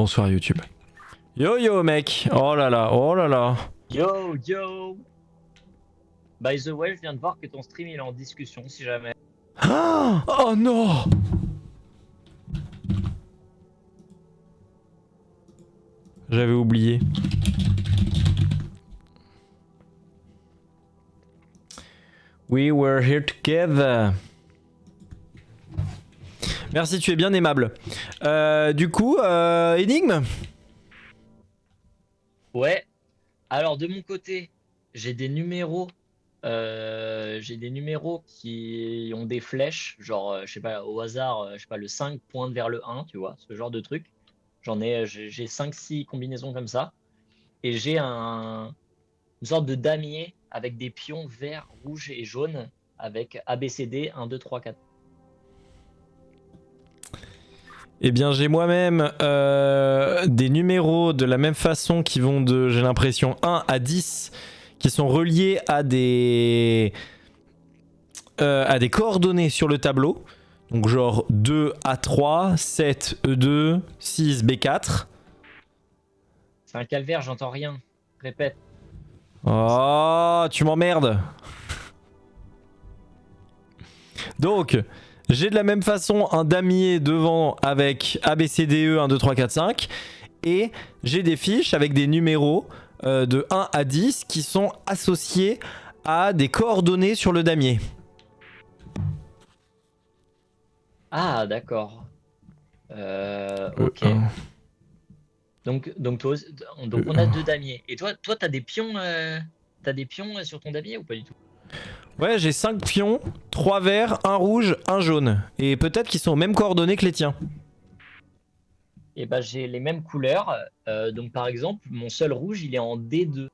Bonsoir YouTube. Yo yo mec. Oh là là, oh là là. Yo, yo. By the way, je viens de voir que ton stream il est en discussion si jamais. Ah, oh non. J'avais oublié. We were here together. Merci, tu es bien aimable. Du coup, énigme. Ouais. Alors de mon côté, j'ai des numéros. Qui ont des flèches, genre, je sais pas, au hasard, je sais pas, le 5 pointe vers le 1, tu vois, ce genre de truc. J'ai 5-6 combinaisons comme ça. Et j'ai une sorte de damier avec des pions verts, rouges et jaunes avec ABCD 1, 2, 3, 4. Eh bien, j'ai moi-même des numéros de la même façon qui vont de, j'ai l'impression, 1 à 10, qui sont reliés à des coordonnées sur le tableau. Donc genre 2 A3, 7 E2, 6 B4. C'est un calvaire, j'entends rien. Répète. Oh, tu m'emmerdes. Donc, j'ai de la même façon un damier devant avec ABCDE 1, 2, 3, 4, 5. Et j'ai des fiches avec des numéros de 1 à 10 qui sont associés à des coordonnées sur le damier. Ah, d'accord. Ok. Donc on a 2 damiers. Et toi t'as des pions, sur ton damier ou pas du tout? Ouais, j'ai 5 pions, 3 verts, 1 rouge, 1 jaune. Et peut-être qu'ils sont aux mêmes coordonnées que les tiens. Et bah j'ai les mêmes couleurs. Donc par exemple, mon seul rouge, il est en D2.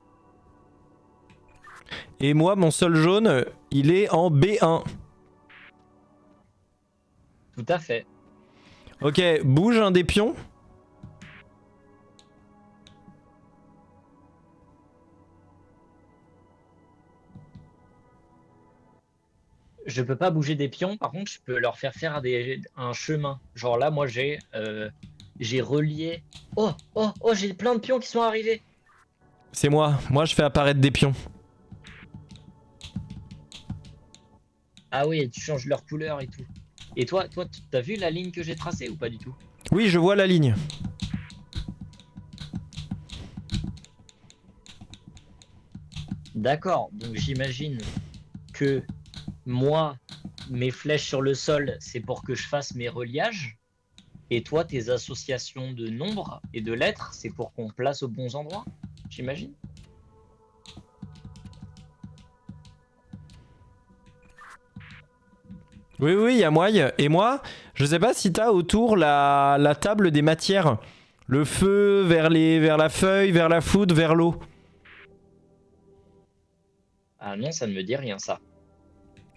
Et moi, mon seul jaune, il est en B1. Tout à fait. Ok, bouge un des pions. Je peux pas bouger des pions, par contre, je peux leur faire un chemin. Genre là, moi j'ai relié. Oh, oh, oh, j'ai plein de pions qui sont arrivés. C'est moi. Moi, je fais apparaître des pions. Ah oui, tu changes leur couleur et tout. Et toi, t'as vu la ligne que j'ai tracée ou pas du tout? Oui, je vois la ligne. D'accord, donc j'imagine que moi, mes flèches sur le sol, c'est pour que je fasse mes reliages. Et toi, tes associations de nombres et de lettres, c'est pour qu'on place aux bons endroits, j'imagine. Oui, oui, il y a moi. Et moi, je sais pas si t'as autour la table des matières. Le feu vers la feuille, vers la foudre, vers l'eau. Ah non, ça ne me dit rien, ça.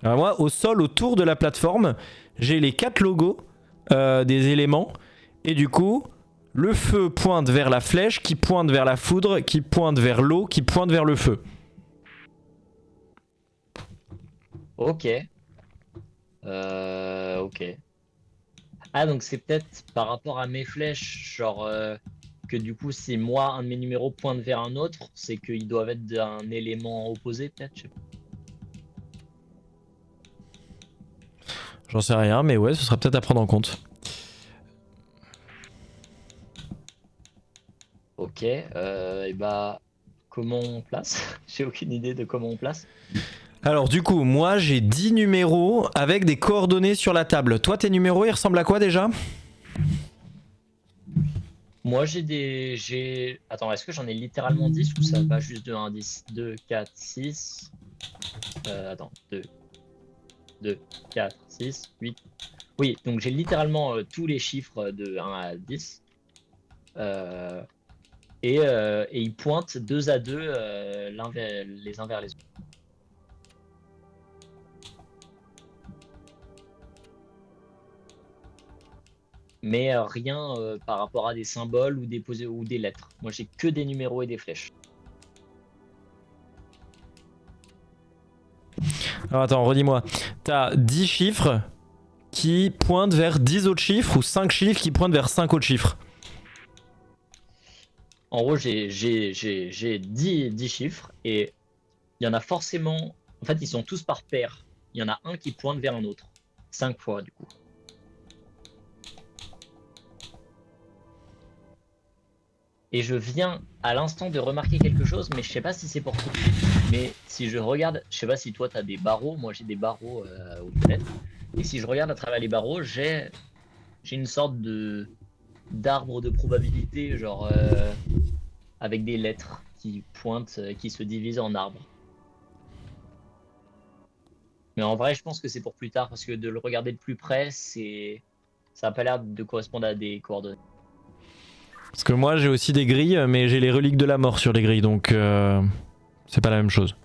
Alors moi, au sol, autour de la plateforme, j'ai les 4 logos des éléments. Et du coup, le feu pointe vers la flèche, qui pointe vers la foudre, qui pointe vers l'eau, qui pointe vers le feu. Ok. Ok. Ah, donc c'est peut-être par rapport à mes flèches, genre que du coup, si moi, un de mes numéros pointe vers un autre, c'est qu'ils doivent être d'un élément opposé, peut-être, je sais pas. J'en sais rien, mais ouais, ce sera peut-être à prendre en compte. Ok, et bah, comment on place? J'ai aucune idée de comment on place. Alors du coup, moi j'ai 10 numéros avec des coordonnées sur la table. Toi, tes numéros, ils ressemblent à quoi déjà? Moi, Attends, est-ce que j'en ai littéralement 10 ou ça va juste de 1 à 10? 2, 4, 6... attends, 2, 4, 6, 8... Oui, donc j'ai littéralement tous les chiffres de 1 à 10. Et ils pointent 2 à 2 les uns vers les autres. Mais rien par rapport à des symboles ou ou des lettres. Moi, j'ai que des numéros et des flèches. Alors attends, redis-moi. T'as 10 chiffres qui pointent vers 10 autres chiffres ou 5 chiffres qui pointent vers 5 autres chiffres? En gros, j'ai 10 chiffres et il y en a forcément. En fait, ils sont tous par paire. Il y en a un qui pointe vers un autre. 5 fois, du coup. Et je viens à l'instant de remarquer quelque chose, mais je sais pas si c'est pour tout. Mais si je regarde, je sais pas si toi tu as des barreaux, moi j'ai des barreaux aux fenêtres. Et si je regarde à travers les barreaux, j'ai une sorte de d'arbre de probabilité, genre avec des lettres qui pointent, qui se divisent en arbres. Mais en vrai, je pense que c'est pour plus tard, parce que de le regarder de plus près, ça a pas l'air de correspondre à des coordonnées. Parce que moi j'ai aussi des grilles, mais j'ai les reliques de la mort sur les grilles, donc c'est pas la même chose.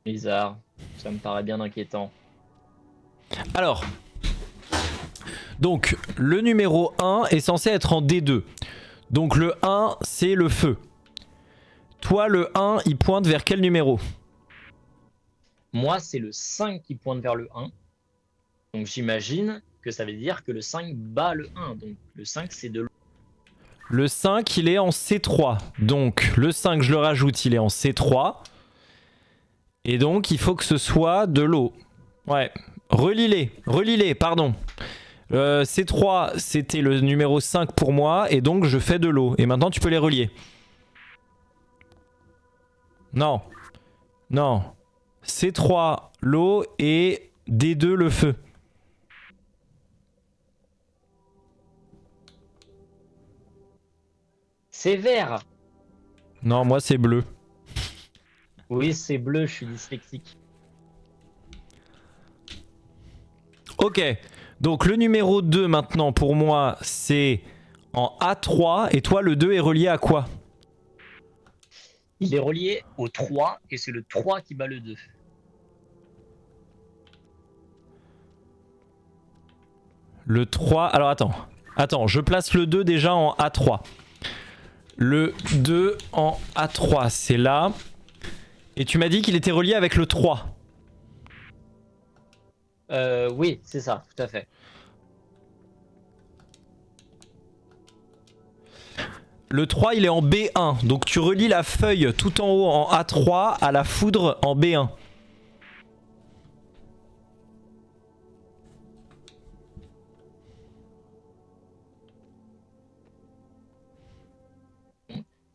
Bizarre, ça me paraît bien inquiétant. Alors, donc le numéro 1 est censé être en D2. Donc le 1 c'est le feu. Toi le 1 il pointe vers quel numéro? Moi, c'est le 5 qui pointe vers le 1. Donc j'imagine que ça veut dire que le 5 bat le 1. Donc le 5 c'est de l'eau. Le 5 il est en C3. Donc le 5 je le rajoute, il est en C3. Et donc il faut que ce soit de l'eau. Ouais. Relis-les, pardon. C3 c'était le numéro 5 pour moi. Et donc je fais de l'eau. Et maintenant tu peux les relier. Non. Non. C3 l'eau et D2 le feu. C'est vert. Non, moi c'est bleu. Oui, c'est bleu, je suis dyslexique. Ok, donc le numéro 2 maintenant pour moi c'est en A3 et toi le 2 est relié à quoi? Il est relié au 3 et c'est le 3 qui bat le 2. Le 3, alors attends, je place le 2 déjà en A3. Le 2 en A3, c'est là. Et tu m'as dit qu'il était relié avec le 3. Oui, c'est ça, tout à fait. Le 3 il est en B1, donc tu relis la feuille tout en haut en A3 à la foudre en B1.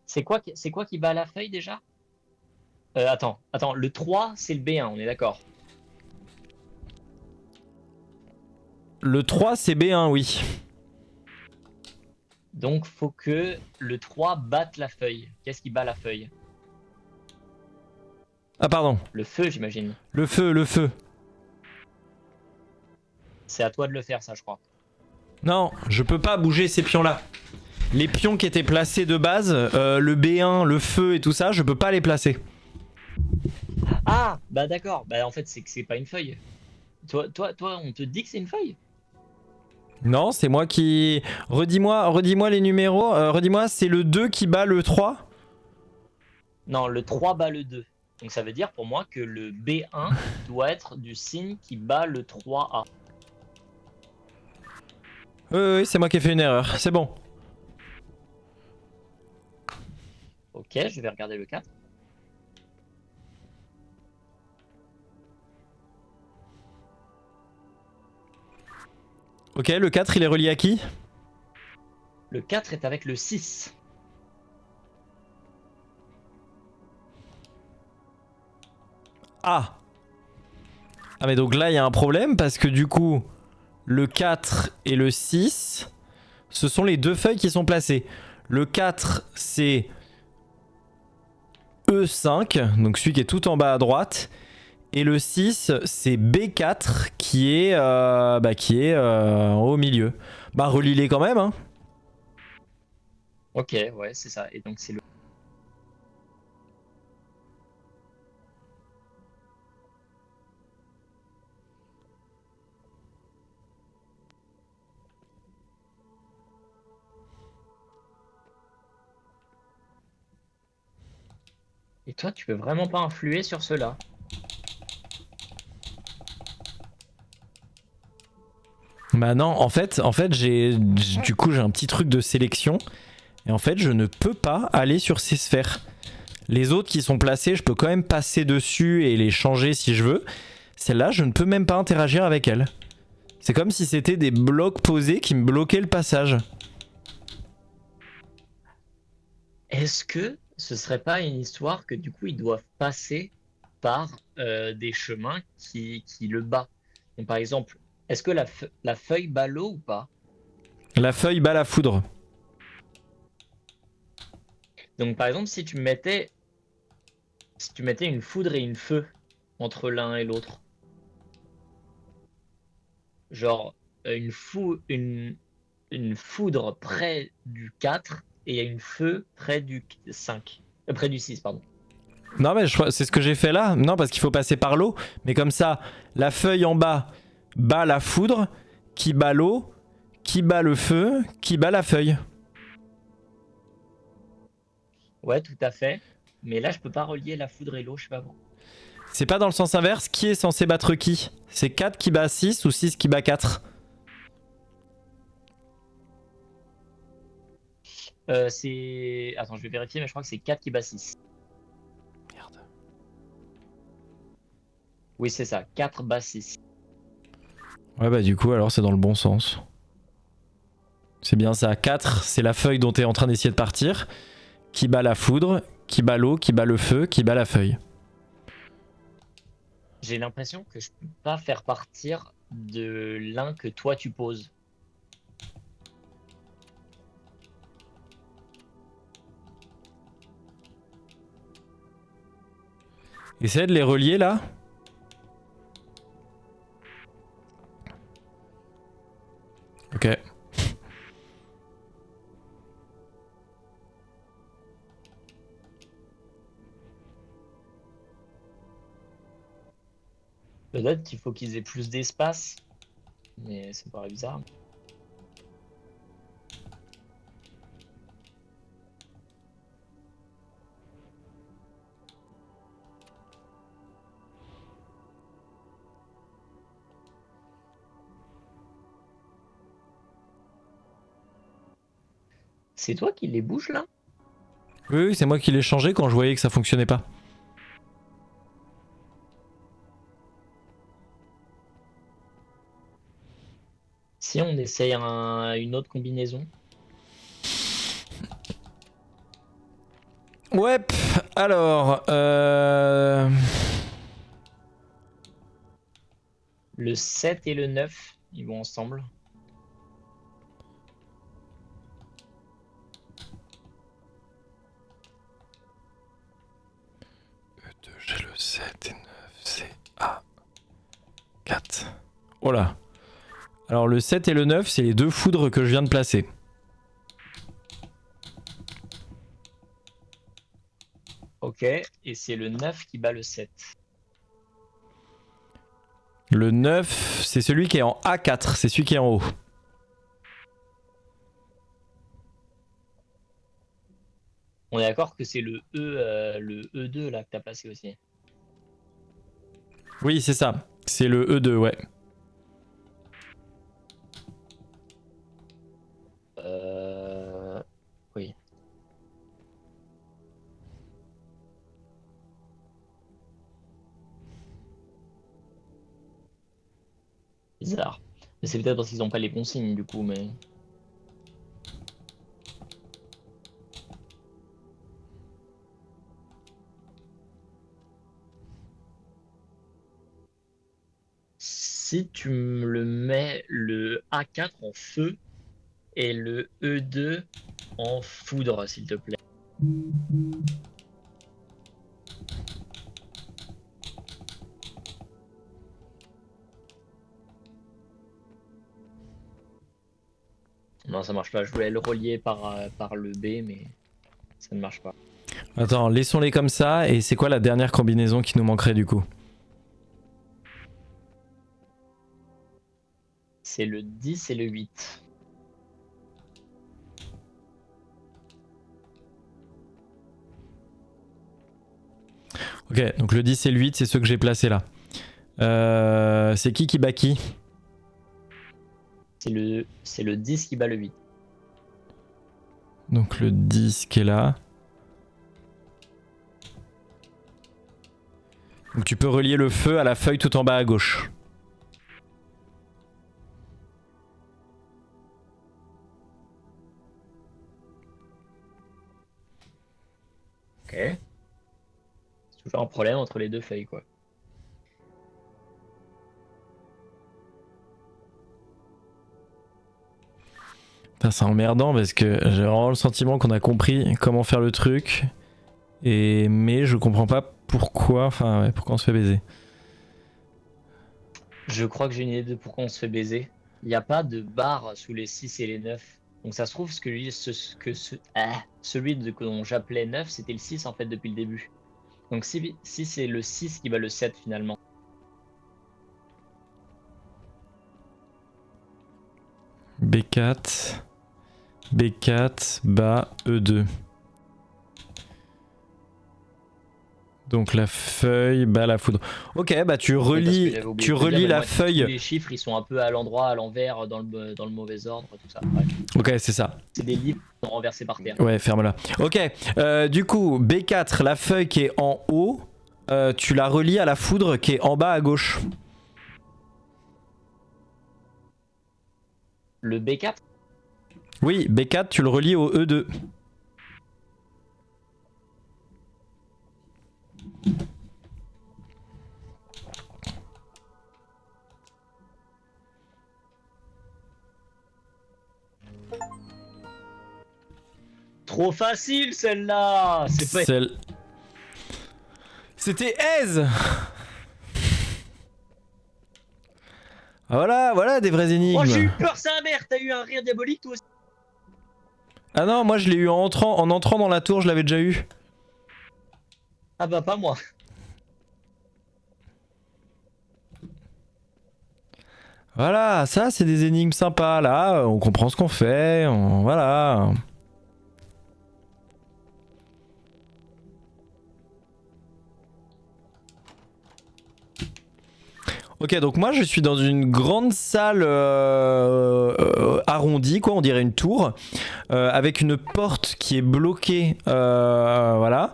C'est quoi qui bat la feuille déjà? Attends, le 3 c'est le B1, on est d'accord. Le 3 c'est B1, oui. Donc faut que le 3 batte la feuille. Qu'est-ce qui bat la feuille? Ah pardon. Le feu, j'imagine. Le feu. C'est à toi de le faire, ça, je crois. Non, je peux pas bouger ces pions-là. Les pions qui étaient placés de base, le B1, le feu et tout ça, je peux pas les placer. Ah, bah d'accord. Bah en fait, c'est que c'est pas une feuille. Toi, on te dit que c'est une feuille? Non, c'est moi qui... Redis-moi les numéros. Redis-moi, c'est le 2 qui bat le 3? Non, le 3 bat le 2. Donc ça veut dire pour moi que le B1 doit être du signe qui bat le 3A. Oui, c'est moi qui ai fait une erreur. C'est bon. Ok, je vais regarder le 4. Ok, le 4, il est relié à qui? Le 4 est avec le 6. Ah. Ah mais donc là, il y a un problème parce que du coup, le 4 et le 6, ce sont les deux feuilles qui sont placées. Le 4, c'est E5, donc celui qui est tout en bas à droite. Et le 6, c'est B4 qui est, au milieu. Bah relis-les quand même, hein. Ok, ouais, c'est ça. Et donc c'est le... Et toi, tu peux vraiment pas influer sur cela. Bah non, en fait, du coup, j'ai un petit truc de sélection. Et en fait, je ne peux pas aller sur ces sphères. Les autres qui sont placées, je peux quand même passer dessus et les changer si je veux. Celle-là, je ne peux même pas interagir avec elle. C'est comme si c'était des blocs posés qui me bloquaient le passage. Est-ce que ce serait pas une histoire que du coup ils doivent passer par des chemins qui le battent? Donc, par exemple, est-ce que la feuille bat l'eau ou pas? La feuille bat la foudre. Donc par exemple, si tu mettais une foudre et une feu entre l'un et l'autre, genre une foudre près du 4 et une feu près du 5, près du 6, pardon. Non mais c'est ce que j'ai fait là. Non parce qu'il faut passer par l'eau. Mais comme ça, la feuille en bas bat la foudre, qui bat l'eau, qui bat le feu, qui bat la feuille. Ouais, tout à fait. Mais là, je peux pas relier la foudre et l'eau, je sais pas pourquoi. C'est pas dans le sens inverse. Qui est censé battre qui? C'est 4 qui bat 6 ou 6 qui bat 4? C'est... Attends, je vais vérifier, mais je crois que c'est 4 qui bat 6. Merde. Oui, c'est ça, 4 bat 6. Ouais bah du coup alors c'est dans le bon sens. C'est bien ça. 4 c'est la feuille dont t'es en train d'essayer de partir. Qui bat la foudre, qui bat l'eau, qui bat le feu, qui bat la feuille. J'ai l'impression que je peux pas faire partir de l'un que toi tu poses. Essaye de les relier là. Ok. Peut-être qu'il faut qu'ils aient plus d'espace, mais ça me paraît bizarre. C'est toi qui les bouges là? Oui, oui c'est moi qui l'ai changé quand je voyais que ça fonctionnait pas. Si on essaye une autre combinaison. Ouais, alors... Le 7 et le 9, ils vont ensemble. E2, j'ai le 7 et 9, c'est A4. Oh là. Alors le 7 et le 9, c'est les deux foudres que je viens de placer. Ok, et c'est le 9 qui bat le 7. Le 9, c'est celui qui est en A4, c'est celui qui est en haut. On est d'accord que c'est le E2 là que t'as placé aussi. Oui, c'est ça. C'est le E2, ouais. Oui. Bizarre. Mais c'est peut-être parce qu'ils n'ont pas les bons signes du coup, mais... Si tu me le mets le A4 en feu et le E2 en foudre, s'il te plaît. Non, ça marche pas. Je voulais le relier par le B, mais ça ne marche pas. Attends, laissons-les comme ça. Et c'est quoi la dernière combinaison qui nous manquerait du coup? C'est le 10 et le 8. Ok, donc le 10 et le 8, c'est ceux que j'ai placés là. C'est qui bat qui? C'est le 10 qui bat le 8. Donc le 10 qui est là. Donc tu peux relier le feu à la feuille tout en bas à gauche. Ok. C'est toujours un problème entre les deux feuilles, quoi. Putain, c'est emmerdant parce que j'ai vraiment le sentiment qu'on a compris comment faire le truc. Mais je comprends pas pourquoi, enfin ouais, pourquoi on se fait baiser. Je crois que j'ai une idée de pourquoi on se fait baiser. Il n'y a pas de barre sous les 6 et les 9. Donc ça se trouve, celui dont j'appelais 9, c'était le 6 en fait depuis le début. Donc si c'est le 6 qui va le 7 finalement. B4, B4, bas, E2. Donc la feuille, bas, la foudre. Ok, bah tu relis la feuille. Les chiffres, ils sont un peu à l'endroit, à l'envers, dans le mauvais ordre, tout ça. Ouais. Ok, c'est ça. C'est des livres qui sont renversés par terre. Ouais, ferme-la. Ok, du coup, B4, la feuille qui est en haut, tu la relis à la foudre qui est en bas à gauche. Le B4? Oui, B4, tu le relis au E2. Trop facile celle-là. C'est pas... C'était aise. Voilà des vraies énigmes. Oh, j'ai eu peur, sa mère. T'as eu un rire diabolique toi aussi? Ah non, moi je l'ai eu en entrant dans la tour, je l'avais déjà eu. Ah bah pas moi. Voilà, ça c'est des énigmes sympas là, on comprend ce qu'on fait, voilà. Ok, donc moi je suis dans une grande salle arrondie, quoi, on dirait une tour, avec une porte qui est bloquée, voilà.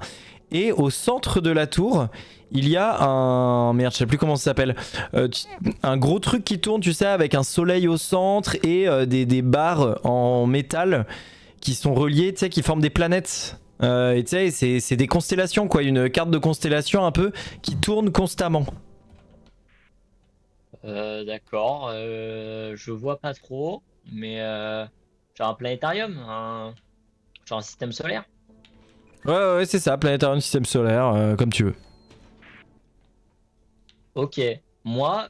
Et au centre de la tour, il y a un... Merde, je sais plus comment ça s'appelle. Un gros truc qui tourne, tu sais, avec un soleil au centre et des barres en métal qui sont reliées, tu sais, qui forment des planètes. Et tu sais, c'est des constellations, quoi. Une carte de constellation un peu qui tourne constamment. D'accord. Je vois pas trop, mais genre un planétarium, genre un système solaire. Ouais, c'est ça, planétarium système solaire, comme tu veux. Ok. Moi,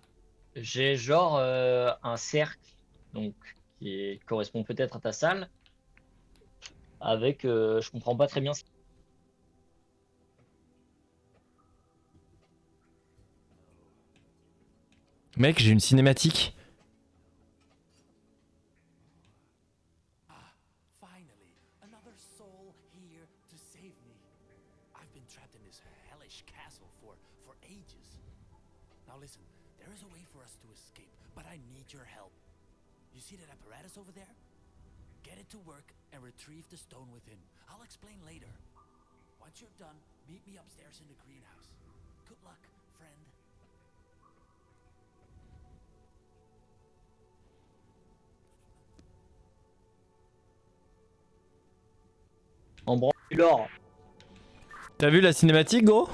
j'ai genre un cercle, donc correspond peut-être à ta salle, avec, je comprends pas très bien ce. Mec, j'ai une cinématique. Finally, another soul here to save me. I've been trapped in this hellish castle for ages. Now listen, there is a way for us to escape, but I need your help. You see that apparatus over there? Get it to work and retrieve the stone within. I'll explain later. Once you're done, meet me upstairs in the greenhouse. Good luck, friend. En branle. T'as vu la cinématique, gros?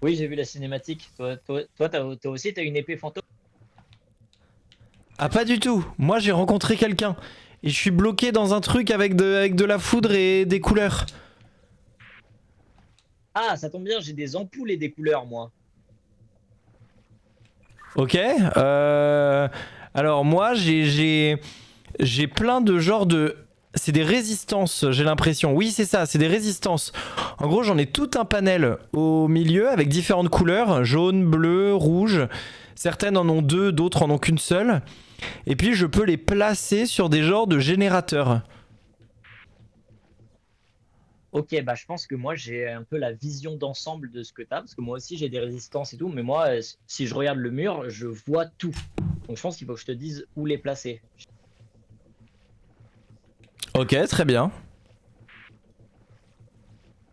Oui, j'ai vu la cinématique. Toi, toi aussi, t'as une épée fantôme. Ah, pas du tout. Moi, j'ai rencontré quelqu'un. Et je suis bloqué dans un truc avec de la foudre et des couleurs. Ah, ça tombe bien, j'ai des ampoules et des couleurs, moi. Ok. Alors, moi, j'ai plein de genres de... C'est des résistances, j'ai l'impression. Oui, c'est ça, c'est des résistances. En gros, j'en ai tout un panel au milieu avec différentes couleurs. Jaune, bleu, rouge. Certaines en ont deux, d'autres en ont qu'une seule. Et puis, je peux les placer sur des genres de générateurs. Ok, bah je pense que moi j'ai un peu la vision d'ensemble de ce que t'as, parce que moi aussi j'ai des résistances et tout, mais moi, si je regarde le mur, je vois tout. Donc je pense qu'il faut que je te dise où les placer. Ok, très bien.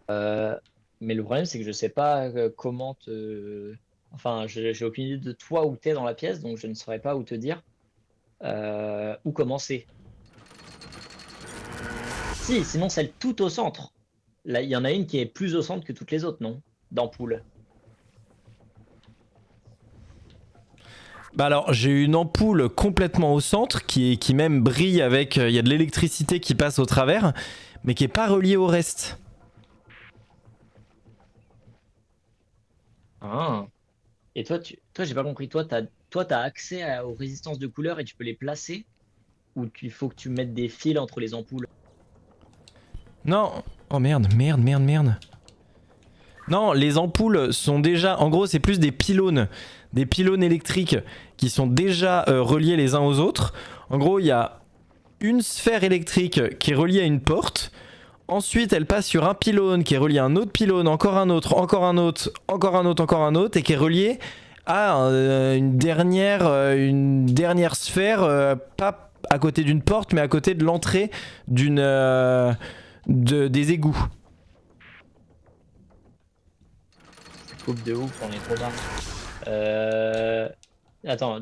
Mais le problème, c'est que je sais pas comment te. Enfin, j'ai aucune idée de toi où t'es dans la pièce, donc je ne saurais pas où te dire où commencer. Si, sinon celle tout au centre. Là, il y en a une qui est plus au centre que toutes les autres, non? D'ampoule. Bah alors, j'ai une ampoule complètement au centre qui même brille avec. Il y a de l'électricité qui passe au travers, mais qui est pas reliée au reste. Ah. Et toi, j'ai pas compris. T'as accès aux résistances de couleur et tu peux les placer, ou il faut que tu mettes des fils entre les ampoules. Non. Oh merde, merde, merde, merde. Non, les ampoules sont déjà. En gros, c'est plus des pylônes. Des pylônes électriques qui sont déjà reliés les uns aux autres. En gros, il y a une sphère électrique qui est reliée à une porte. Ensuite, elle passe sur un pylône qui est relié à un autre pylône, encore un autre, encore un autre, encore un autre, encore un autre, et qui est relié à une dernière sphère, pas à côté d'une porte, mais à côté de l'entrée des égouts. Coupe de ouf, on est trop bas. Euh, Attends,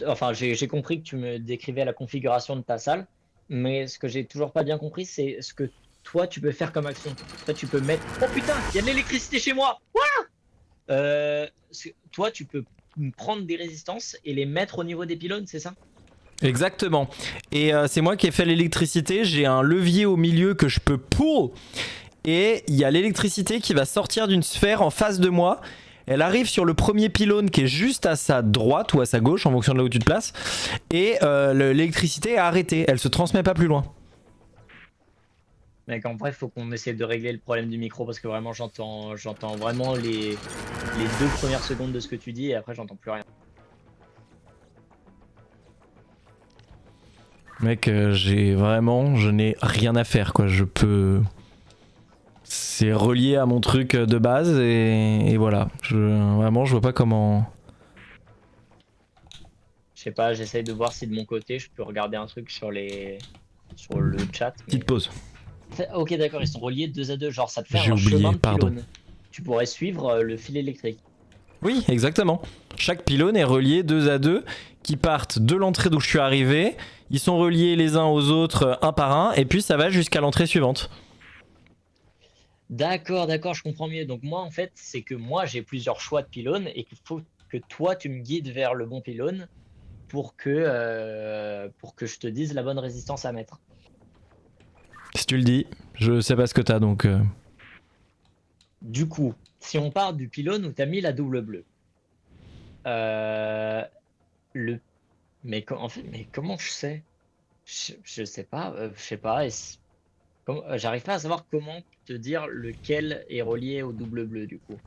enfin, j'ai compris que tu me décrivais la configuration de ta salle, mais ce que j'ai toujours pas bien compris, c'est ce que toi tu peux faire comme action. Toi, tu peux mettre. Oh putain, il y a de l'électricité chez moi! Toi, tu peux prendre des résistances et les mettre au niveau des pylônes, c'est ça? Exactement. Et c'est moi qui ai fait l'électricité. J'ai un levier au milieu que je peux pull. Et il y a l'électricité qui va sortir d'une sphère en face de moi. Elle arrive sur le premier pylône qui est juste à sa droite ou à sa gauche en fonction de là où tu te places. Et l'électricité est arrêtée. Elle se transmet pas plus loin. Mec, en bref, faut qu'on essaie de régler le problème du micro parce que vraiment, j'entends vraiment les 2 premières secondes de ce que tu dis et après, j'entends plus rien. Mec, je n'ai rien à faire quoi. Je peux. C'est relié à mon truc de base et voilà. Vraiment, je vois pas comment. Je sais pas, j'essaye de voir si de mon côté, je peux regarder un truc sur le chat. Petite pause. Ok, d'accord, ils sont reliés 2 à 2. Genre, ça te fait J'ai un oublié, chemin de pardon. pylône. Tu pourrais suivre le fil électrique. Oui, exactement. Chaque pylône est relié 2 à 2 qui partent de l'entrée d'où je suis arrivé. Ils sont reliés les uns aux autres un par un et puis ça va jusqu'à l'entrée suivante. D'accord, je comprends mieux. Donc moi, en fait, c'est que moi, j'ai plusieurs choix de pylônes et qu'il faut que toi, tu me guides vers le bon pylône pour que je te dise la bonne résistance à mettre. Si tu le dis, je sais pas ce que t'as donc. Du coup, si on part du pylône où tu as mis la double bleue, euh, le... en fait, mais comment je sais? Je sais pas, je sais pas. J'arrive pas à savoir comment te dire lequel est relié au double bleu du coup.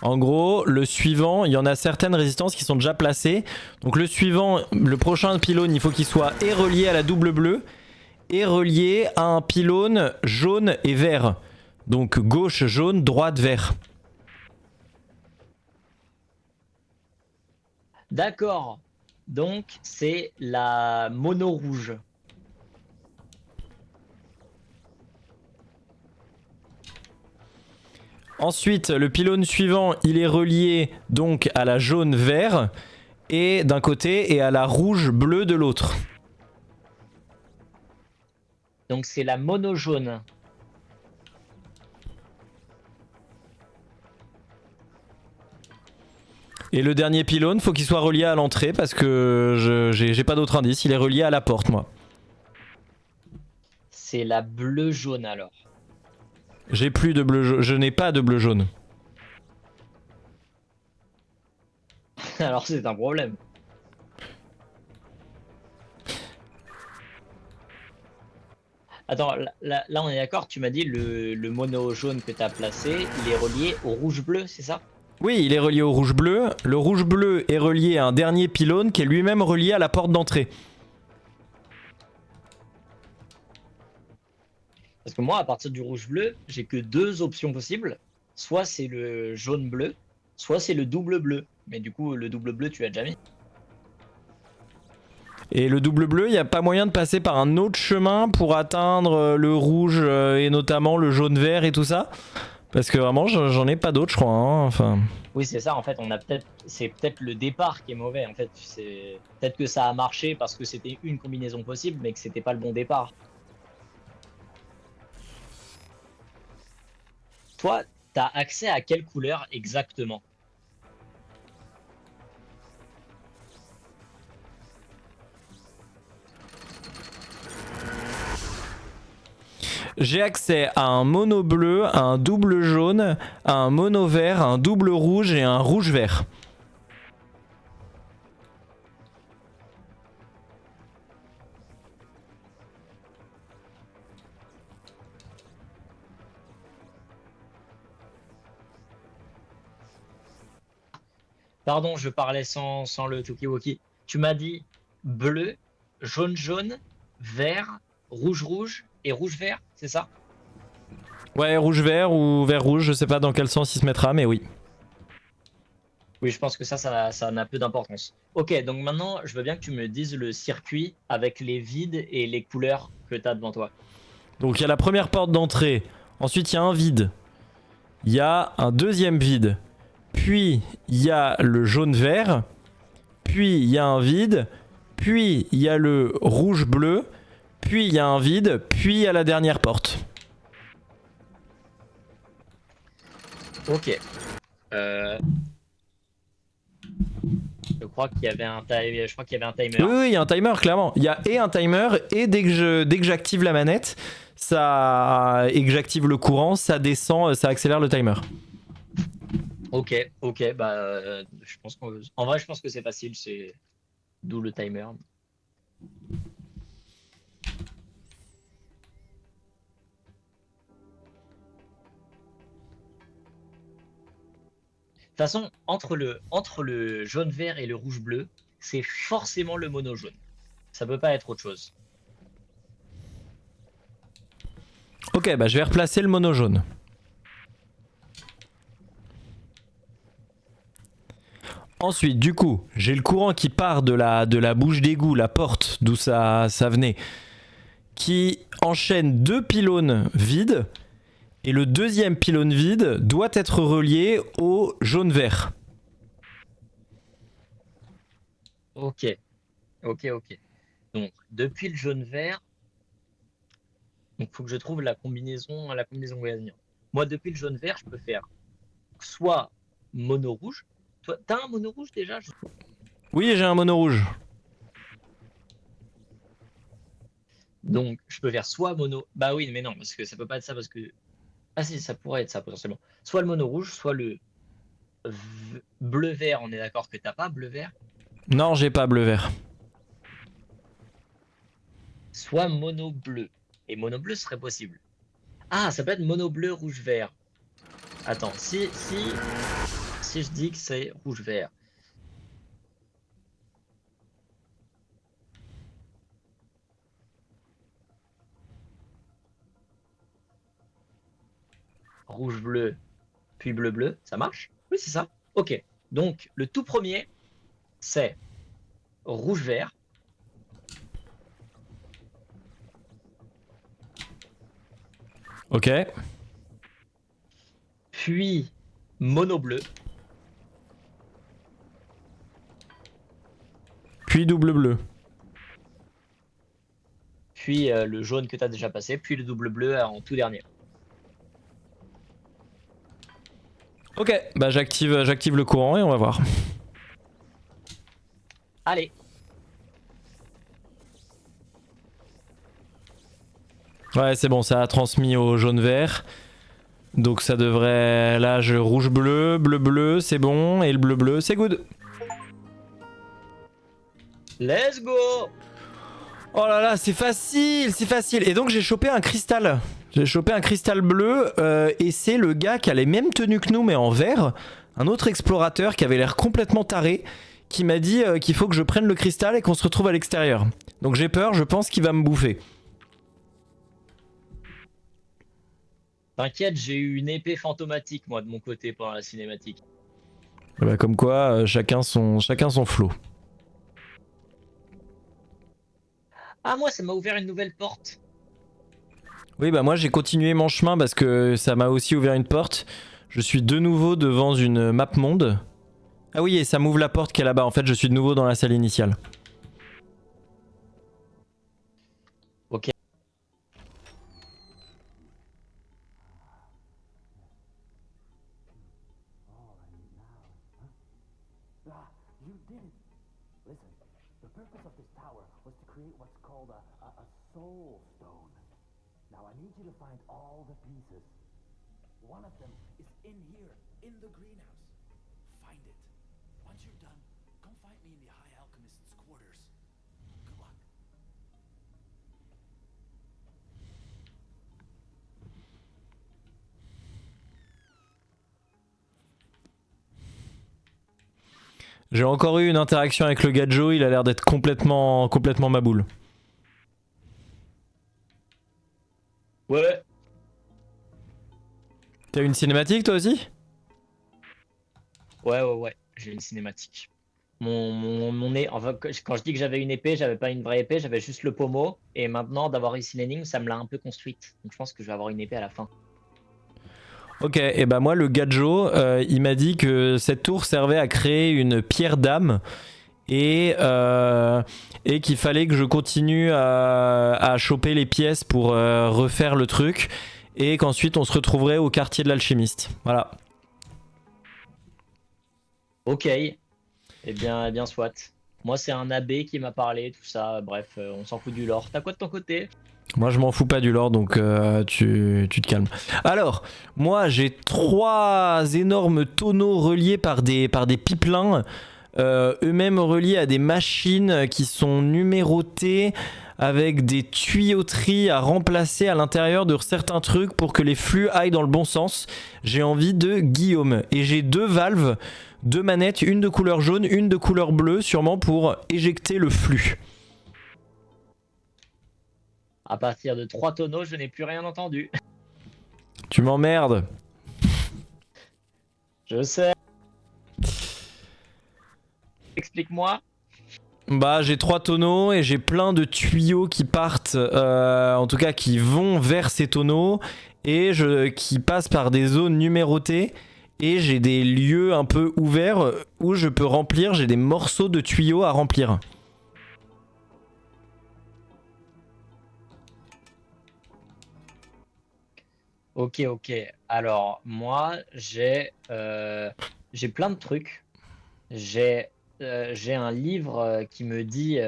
En gros, le suivant, il y en a certaines résistances qui sont déjà placées. Donc le suivant, le prochain pylône, il faut qu'il soit et relié à la double bleue et relié à un pylône jaune et vert. Donc gauche jaune, droite vert. D'accord. Donc c'est la mono rouge. Ensuite, le pylône suivant, il est relié donc à la jaune vert et d'un côté et à la rouge bleu de l'autre. Donc c'est la mono jaune. Et le dernier pylône, faut qu'il soit relié à l'entrée parce que j'ai pas d'autre indice, il est relié à la porte moi. C'est la bleu jaune alors. J'ai plus de bleu jaune, je n'ai pas de bleu jaune. Alors c'est un problème. Attends, là, on est d'accord, tu m'as dit le mono jaune que tu as placé, il est relié au rouge bleu, c'est ça? Oui, il est relié au rouge bleu. Le rouge bleu est relié à un dernier pylône qui est lui-même relié à la porte d'entrée. Parce que moi, à partir du rouge bleu, j'ai que 2 options possibles. Soit c'est le jaune bleu, soit c'est le double bleu. Mais du coup, le double bleu, tu l'as déjà mis. Et le double bleu, il n'y a pas moyen de passer par un autre chemin pour atteindre le rouge et notamment le jaune vert et tout ça? Parce que vraiment, j'en ai pas d'autres, je crois. Hein. Enfin... Oui, c'est ça. En fait, c'est peut-être le départ qui est mauvais. En fait, c'est peut-être que ça a marché parce que c'était une combinaison possible, mais que c'était pas le bon départ. Toi, t'as accès à quelle couleur exactement? J'ai accès à un mono bleu, à un double jaune, à un mono vert, un double rouge et un rouge vert. Pardon, je parlais sans le Tukiwoki. Tu m'as dit bleu, jaune, vert, rouge et rouge-vert, c'est ça? Ouais, rouge vert ou vert rouge, je sais pas dans quel sens il se mettra, mais oui. Oui, je pense que ça n'a peu d'importance. Ok, donc maintenant, je veux bien que tu me dises le circuit avec les vides et les couleurs que tu as devant toi. Donc il y a la première porte d'entrée, ensuite il y a un vide, il y a un deuxième vide, puis il y a le jaune vert, puis il y a un vide, puis il y a le rouge bleu, puis il y a un vide, puis il y a la dernière porte. Ok. Je crois qu'il y avait un je crois qu'il y avait un timer. Oui, il y a un timer, clairement. Il y a et un timer, et dès que j'active la manette, et que j'active le courant, ça descend, ça accélère le timer. Ok, bah, je pense en vrai, je pense que c'est facile, c'est d'où le timer. De toute façon, entre le jaune-vert et le rouge-bleu, c'est forcément le mono jaune. Ça peut pas être autre chose. Ok, bah je vais replacer le mono jaune. Ensuite, du coup, j'ai le courant qui part de la bouche d'égout, la porte d'où ça venait, qui enchaîne deux pylônes vides. Et le deuxième pylône vide doit être relié au jaune-vert. Ok. Donc, depuis le jaune-vert, il faut que je trouve la combinaison gagnante. Moi, depuis le jaune-vert, je peux faire soit mono rouge. Toi, t'as un mono rouge déjà? Oui, j'ai un mono rouge. Donc, je peux faire soit mono. Bah oui, mais non, parce que ça peut pas être ça parce que. Ah si, ça pourrait être ça potentiellement. Soit le mono rouge, soit le bleu-vert. On est d'accord que t'as pas bleu-vert. Non, j'ai pas bleu-vert. Soit mono bleu. Et mono bleu serait possible. Ah, ça peut être mono bleu, rouge vert. Attends, si je dis que c'est rouge vert. Rouge bleu, puis bleu bleu, ça marche? Oui, c'est ça. Ok. Donc, le tout premier, c'est rouge vert. Ok. Puis mono bleu. Puis double bleu. Puis le jaune que tu as déjà passé. Puis le double bleu en tout dernier. Ok, bah j'active le courant et on va voir. Allez. Ouais, c'est bon, ça a transmis au jaune-vert. Donc ça devrait... Là, je rouge-bleu, bleu-bleu, c'est bon. Et le bleu-bleu, c'est good. Let's go! Oh là là, c'est facile, c'est facile. Et donc j'ai chopé un cristal. J'ai chopé un cristal bleu et c'est le gars qui a les mêmes tenues que nous mais en vert. Un autre explorateur qui avait l'air complètement taré qui m'a dit qu'il faut que je prenne le cristal et qu'on se retrouve à l'extérieur. Donc j'ai peur, je pense qu'il va me bouffer. T'inquiète, j'ai eu une épée fantomatique moi de mon côté pendant la cinématique. Bah, comme quoi, chacun son flow. Ah, moi, ça m'a ouvert une nouvelle porte. Oui, bah moi j'ai continué mon chemin parce que ça m'a aussi ouvert une porte. Je suis de nouveau devant une map monde. Ah oui, et ça m'ouvre la porte qui est là-bas. En fait, je suis de nouveau dans la salle initiale. Ok. Ah, you did it. Listen, the purpose of this tower was to create what's called a soul stone. Now I need you to find all the pieces. One of them is in here, in the greenhouse. Find it. Once you're done, come find me in the High Alchemist's quarters. Good luck. J'ai encore eu une interaction avec le Gadjo, il a l'air d'être complètement maboule. Ouais. T'as une cinématique toi aussi? Ouais. J'ai une cinématique. Enfin, quand je dis que j'avais une épée, j'avais pas une vraie épée, j'avais juste le pommeau. Et maintenant, d'avoir réussi l'énigme, ça me l'a un peu construite. Donc je pense que je vais avoir une épée à la fin. Ok, et bah moi le Gadjo, il m'a dit que cette tour servait à créer une pierre d'âme et qu'il fallait que je continue à choper les pièces pour refaire le truc et qu'ensuite on se retrouverait au quartier de l'alchimiste. Voilà. Ok. Eh bien, soit. Moi, c'est un abbé qui m'a parlé, tout ça. Bref, on s'en fout du lore. T'as quoi de ton côté? Moi je m'en fous pas du lore donc tu te calmes. Alors, moi j'ai 3 énormes tonneaux reliés par des pipelins, eux-mêmes reliés à des machines qui sont numérotées avec des tuyauteries à remplacer à l'intérieur de certains trucs pour que les flux aillent dans le bon sens. J'ai envie de Guillaume et j'ai 2 valves, 2 manettes, une de couleur jaune, une de couleur bleue, sûrement pour éjecter le flux. À partir de 3 tonneaux, je n'ai plus rien entendu. Tu m'emmerdes. Je sais. Explique-moi. Bah j'ai 3 tonneaux et j'ai plein de tuyaux qui partent, en tout cas qui vont vers ces tonneaux et qui passent par des zones numérotées et j'ai des lieux un peu ouverts où je peux remplir, j'ai des morceaux de tuyaux à remplir. Ok. Alors, moi, j'ai plein de trucs. J'ai j'ai un livre qui me dit,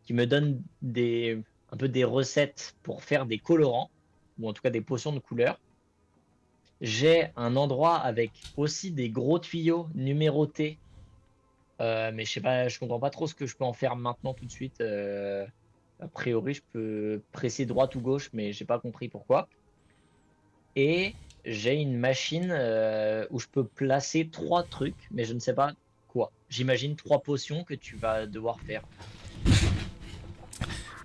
qui me donne un peu des recettes pour faire des colorants, ou en tout cas des potions de couleur. J'ai un endroit avec aussi des gros tuyaux numérotés, mais je sais pas, je comprends pas trop ce que je peux en faire maintenant tout de suite. A priori, je peux presser droite ou gauche, mais j'ai pas compris pourquoi. Et j'ai une machine où je peux placer 3 trucs, mais je ne sais pas quoi. J'imagine 3 potions que tu vas devoir faire.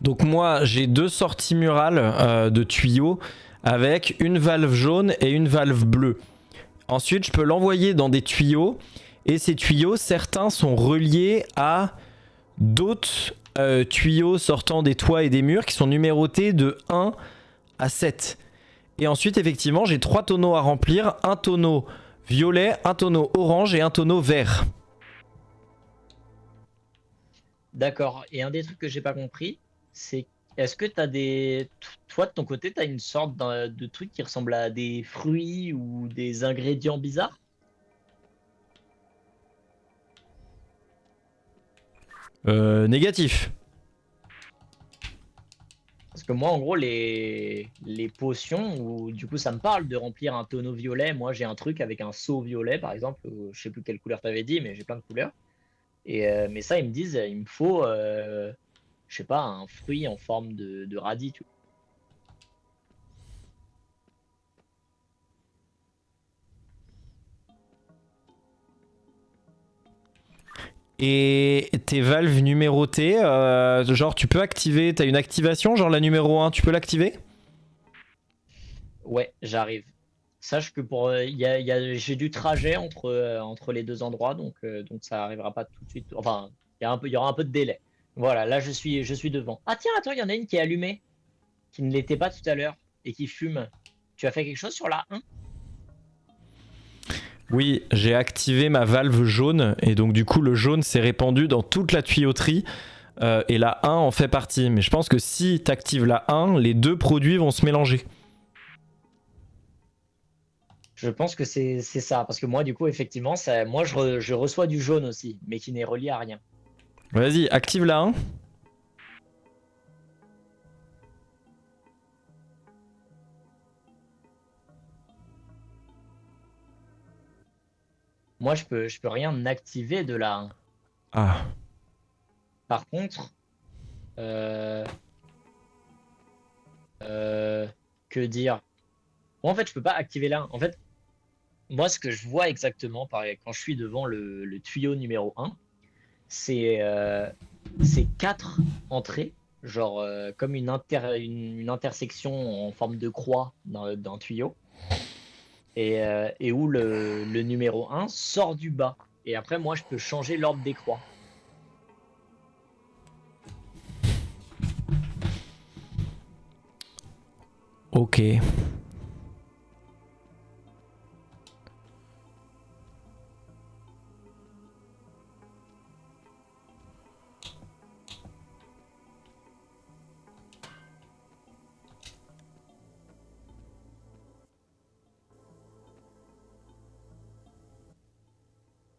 Donc moi j'ai 2 sorties murales de tuyaux avec une valve jaune et une valve bleue. Ensuite je peux l'envoyer dans des tuyaux et ces tuyaux, certains sont reliés à d'autres tuyaux sortant des toits et des murs qui sont numérotés de 1 à 7. Et ensuite effectivement j'ai 3 tonneaux à remplir, un tonneau violet, un tonneau orange et un tonneau vert. D'accord. Et un des trucs que j'ai pas compris, c'est est-ce que toi de ton côté, tu as une sorte de truc qui ressemble à des fruits ou des ingrédients bizarres? Négatif. Parce que moi, en gros, les potions, où du coup, ça me parle de remplir un tonneau violet. Moi, j'ai un truc avec un seau violet, par exemple. Je sais plus quelle couleur t'avais dit, mais j'ai plein de couleurs. Mais ça, ils me disent, il me faut, je sais pas, un fruit en forme de radis. Et tes valves numérotées, genre tu peux activer, t'as une activation, genre la numéro 1, tu peux l'activer? Ouais, j'arrive. Sache que j'ai du trajet entre les deux endroits, donc ça arrivera pas tout de suite. Enfin, il y aura un peu de délai. Voilà, là je suis devant. Ah tiens, attends, il y en a une qui est allumée, qui ne l'était pas tout à l'heure, et qui fume. Tu as fait quelque chose sur la 1? Oui, j'ai activé ma valve jaune et donc du coup le jaune s'est répandu dans toute la tuyauterie et la 1 en fait partie. Mais je pense que si tu actives la 1, les deux produits vont se mélanger. Je pense que c'est ça, parce que moi, du coup, effectivement, moi, je reçois du jaune aussi, mais qui n'est relié à rien. Vas-y, active la 1. Moi, je peux rien activer de la 1. Ah, Par contre, euh, que dire? Moi, en fait, je peux pas activer la 1. En fait, moi, ce que je vois exactement quand je suis devant le tuyau numéro 1, c'est c'est 4 entrées, genre comme une intersection en forme de croix d'un tuyau, et où le numéro 1 sort du bas. Et après, moi, je peux changer l'ordre des croix. ok.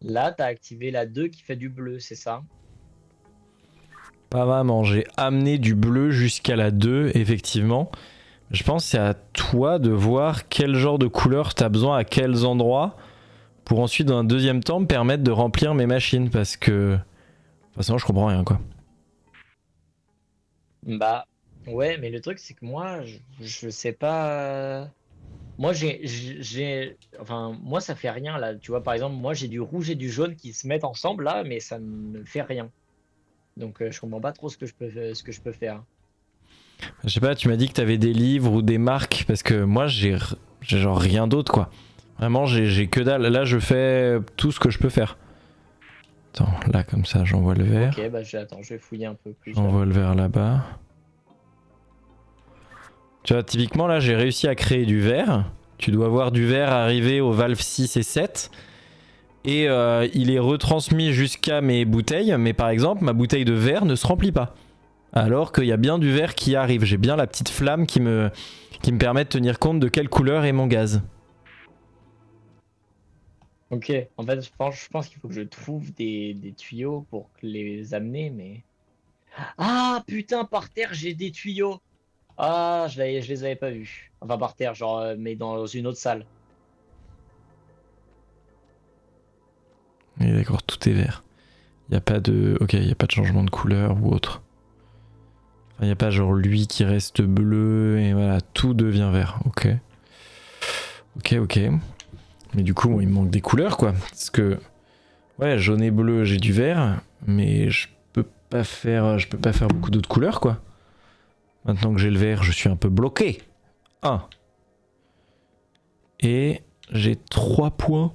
Là, tu as activé la 2 qui fait du bleu, c'est ça? Pas vraiment, j'ai amené du bleu jusqu'à la 2, effectivement. Je pense que c'est à toi de voir quel genre de couleur tu as besoin à quels endroits pour ensuite, dans un deuxième temps, me permettre de remplir mes machines parce que. Enfin, sinon, je comprends rien quoi. Bah, ouais, mais le truc, c'est que moi, je sais pas. Moi, enfin, moi, ça fait rien là. Tu vois, par exemple, moi, j'ai du rouge et du jaune qui se mettent ensemble là, mais ça ne fait rien. Donc, je comprends pas trop ce que je peux faire. Je sais pas, tu m'as dit que t'avais des livres ou des marques parce que moi, j'ai genre rien d'autre quoi. Vraiment, j'ai que dalle. Là, je fais tout ce que je peux faire. Attends, là, comme ça, j'envoie le verre. Ok, bah, attends, je vais fouiller un peu plus. J'envoie le verre là-bas. Tu vois, typiquement, là, j'ai réussi à créer du verre. Tu dois voir du verre arriver aux valves 6 et 7. Et il est retransmis jusqu'à mes bouteilles. Mais par exemple, ma bouteille de verre ne se remplit pas. Alors qu'il y a bien du verre qui arrive. J'ai bien la petite flamme qui me permet de tenir compte de quelle couleur est mon gaz. Ok, en fait, je pense qu'il faut que je trouve des tuyaux pour les amener, mais. Ah, putain, par terre, j'ai des tuyaux! Ah, je les avais pas vus. Enfin, par terre, genre, mais dans une autre salle. Et d'accord, tout est vert. Il n'y a pas de. Ok, il n'y a pas de changement de couleur ou autre. Il n'y a pas genre lui qui reste bleu et voilà, tout devient vert. Ok. Ok. Mais du coup, bon, il me manque des couleurs quoi. Parce que. Ouais, jaune et bleu, j'ai du vert. Mais je peux pas faire beaucoup d'autres couleurs quoi. Maintenant que j'ai le vert, je suis un peu bloqué. 1. Et j'ai 3 points.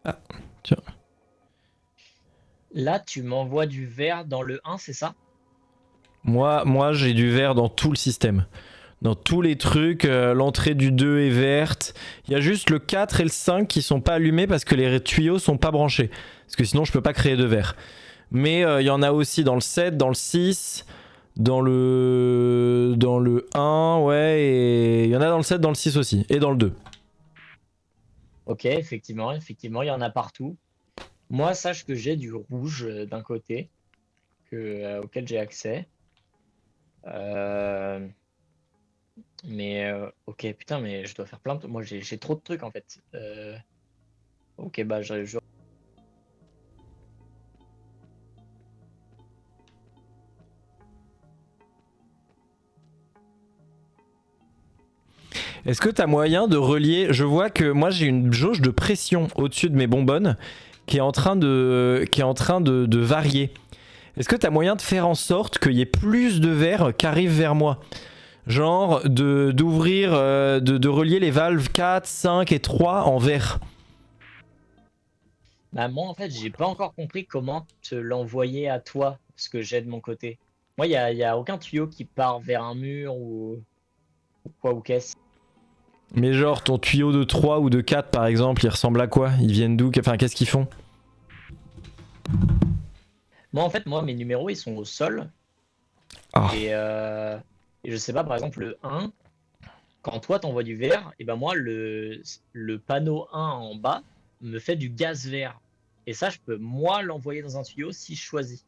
Ah, tiens. Là, tu m'envoies du vert dans le 1, c'est ça? Moi j'ai du vert dans tout le système. Dans tous les trucs, l'entrée du 2 est verte. Il y a juste le 4 et le 5 qui sont pas allumés parce que les tuyaux sont pas branchés. Parce que sinon je peux pas créer de vert. Mais il y en a aussi dans le 7, dans le 6, dans le 1, ouais, et il y en a dans le 7, dans le 6 aussi, et dans le 2. Ok, effectivement, il y en a partout. Moi, sache que j'ai du rouge d'un côté auquel j'ai accès. Euh, mais ok, putain, mais je dois faire plein de. Moi, j'ai trop de trucs en fait. Ok, bah Est-ce que tu as moyen de relier? Je vois que moi j'ai une jauge de pression au-dessus de mes bonbonnes qui est en train de varier. Est-ce que tu as moyen de faire en sorte qu'il y ait plus de verre qui arrive vers moi? Genre de relier les valves 4, 5 et 3 en vert. Bah, moi, en fait, j'ai pas encore compris comment te l'envoyer à toi, ce que j'ai de mon côté. Moi, y a aucun tuyau qui part vers un mur ou quoi ou qu'est-ce. Mais genre, ton tuyau de 3 ou de 4 par exemple, il ressemble à quoi? Ils viennent d'où? Enfin, qu'est-ce qu'ils font? Moi, en fait, mes numéros, ils sont au sol. Ah. Et je sais pas, par exemple, le 1, quand toi, t'envoies du vert, et ben moi, le panneau 1 en bas me fait du gaz vert. Et ça, je peux, moi, l'envoyer dans un tuyau si je choisis.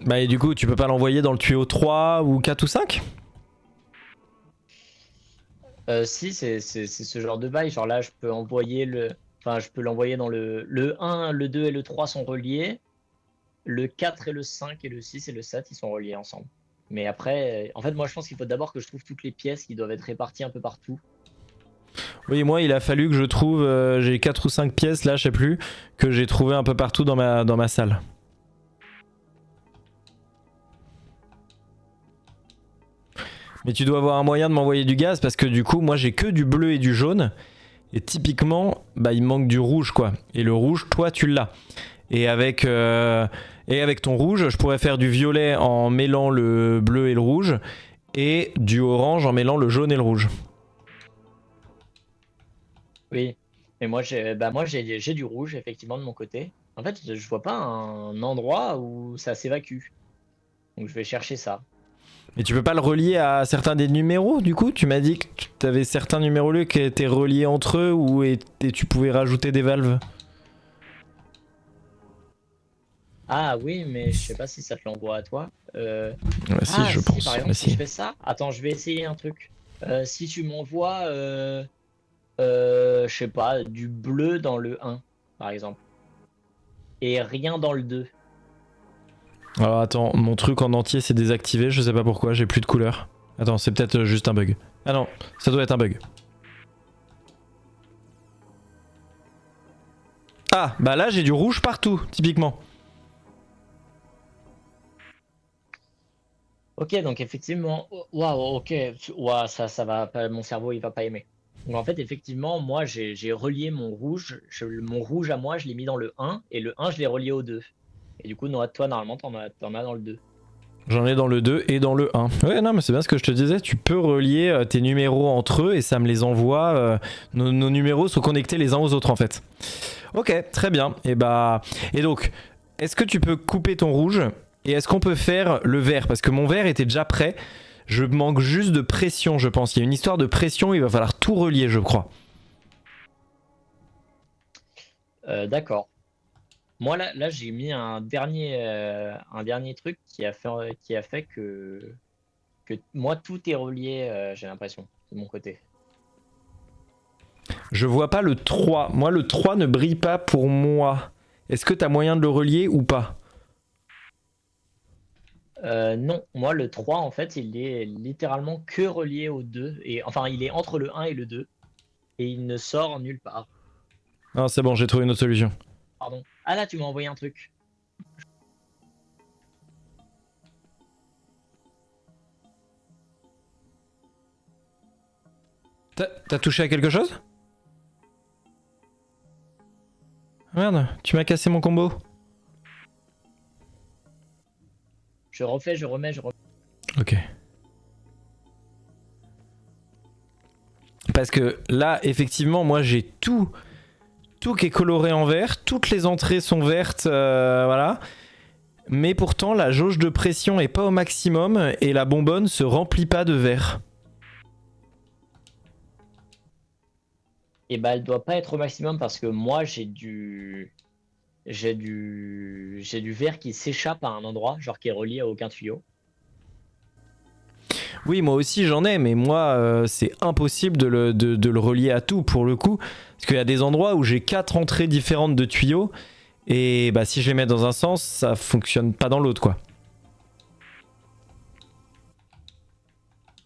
Bah, et du coup, tu peux pas l'envoyer dans le tuyau 3 ou 4 ou 5? Si, c'est ce genre de bail. Genre là, je peux envoyer le. Enfin, je peux l'envoyer dans le 1, le 2 et le 3 sont reliés. Le 4 et le 5 et le 6 et le 7, ils sont reliés ensemble. Mais après, en fait, moi, je pense qu'il faut d'abord que je trouve toutes les pièces qui doivent être réparties un peu partout. Oui, moi, il a fallu que je trouve. J'ai 4 ou 5 pièces là, je sais plus, que j'ai trouvé un peu partout dans ma salle. Mais tu dois avoir un moyen de m'envoyer du gaz parce que du coup, moi, j'ai que du bleu et du jaune. Et typiquement, bah, il manque du rouge, quoi. Et le rouge, toi, tu l'as. Et avec ton rouge, je pourrais faire du violet en mêlant le bleu et le rouge. Et du orange en mêlant le jaune et le rouge. Oui. Mais j'ai du rouge, effectivement, de mon côté. En fait, je vois pas un endroit où ça s'évacue. Donc, je vais chercher ça. Mais tu peux pas le relier à certains des numéros, du coup? Tu m'as dit que tu avais certains numéros qui étaient reliés entre eux et tu pouvais rajouter des valves. Ah oui, mais je sais pas si ça te l'envoie à toi. Ouais, si, Ah je si, par pense. Mais exemple, si je si. fais ça, attends, je vais essayer un truc. Si tu m'envoies, je sais pas, du bleu dans le 1, par exemple, et rien dans le 2. Alors attends, mon truc en entier c'est désactivé, je sais pas pourquoi, j'ai plus de couleur. Attends, c'est peut-être juste un bug. Ah non, ça doit être un bug. Ah, bah là j'ai du rouge partout, typiquement. Ok, donc effectivement, waouh, ok, ouah, ça va pas, mon cerveau il va pas aimer. Donc en fait, effectivement, moi j'ai relié mon rouge, mon rouge à moi, je l'ai mis dans le 1, et le 1, je l'ai relié au 2. Et du coup, toi, normalement, t'en as dans le 2. J'en ai dans le 2 et dans le 1. Ouais, non, mais c'est bien ce que je te disais, tu peux relier tes numéros entre eux et ça me les envoie. Nos numéros sont connectés les uns aux autres en fait. Ok, très bien. Et donc, est-ce que tu peux couper ton rouge et est-ce qu'on peut faire le vert? Parce que mon vert était déjà prêt. Je manque juste de pression, je pense. Il y a une histoire de pression, il va falloir tout relier, je crois. D'accord. Moi, là j'ai mis un dernier truc qui a fait que moi, tout est relié, j'ai l'impression, de mon côté. Je vois pas le 3. Moi, le 3 ne brille pas pour moi. Est-ce que t'as moyen de le relier ou pas? Non, moi, le 3 en fait, il est littéralement que relié au 2. Et, enfin, il est entre le 1 et le 2. Et il ne sort nulle part. Non, c'est bon, j'ai trouvé une autre solution. Pardon. Ah là, tu m'as envoyé un truc. T'as touché à quelque chose? Merde, tu m'as cassé mon combo. Je refais, je remets, je remets. Ok. Parce que là, effectivement, moi j'ai tout qui est coloré en vert, toutes les entrées sont vertes, voilà. Mais pourtant, la jauge de pression est pas au maximum et la bonbonne se remplit pas de vert. Et bah, elle doit pas être au maximum parce que moi, j'ai du verre qui s'échappe à un endroit, genre qui est relié à aucun tuyau. Oui, moi aussi j'en ai, mais moi c'est impossible de le relier à tout pour le coup. Parce qu'il y a des endroits où j'ai 4 entrées différentes de tuyaux et bah si je les mets dans un sens, ça fonctionne pas dans l'autre quoi.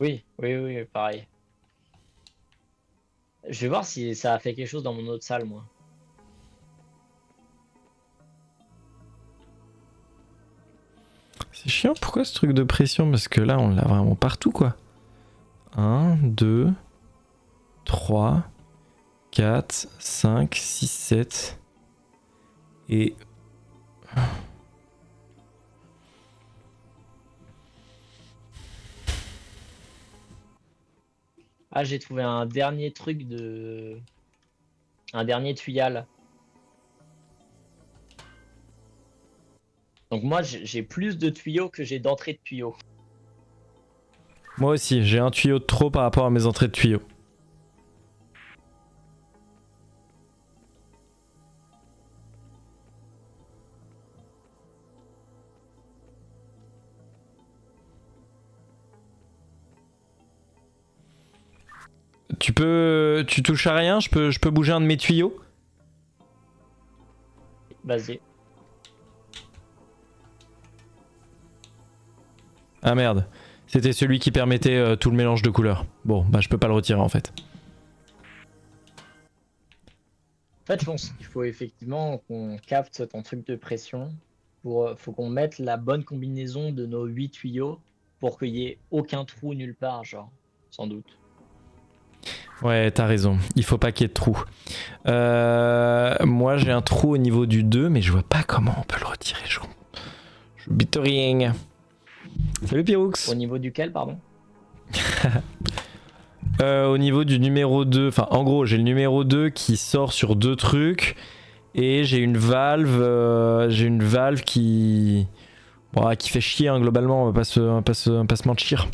Oui, oui, oui, oui, pareil. Je vais voir si ça a fait quelque chose dans mon autre salle, moi. C'est chiant, pourquoi ce truc de pression? Parce que là on l'a vraiment partout quoi. 1, 2, 3, 4, 5, 6, 7. Et... Ah, j'ai trouvé un dernier truc un dernier tuyal. Donc moi, j'ai plus de tuyaux que j'ai d'entrées de tuyaux. Moi aussi, j'ai un tuyau de trop par rapport à mes entrées de tuyaux. Tu touches à rien, je peux bouger un de mes tuyaux? Vas-y. Ah merde, c'était celui qui permettait tout le mélange de couleurs. Bon, bah je peux pas le retirer en fait. En fait, je pense qu'il faut effectivement qu'on capte ton truc de pression. Faut qu'on mette la bonne combinaison de nos 8 tuyaux pour qu'il y ait aucun trou nulle part, genre, sans doute. Ouais, t'as raison, il faut pas qu'il y ait de trou. Moi j'ai un trou au niveau du 2, mais je vois pas comment on peut le retirer. Je bite rien. Salut Pyroux. Au niveau duquel, pardon? Au niveau du numéro 2, enfin en gros j'ai le numéro 2 qui sort sur deux trucs et j'ai une valve qui... Bon, qui fait chier hein, globalement, on va pas se mentir.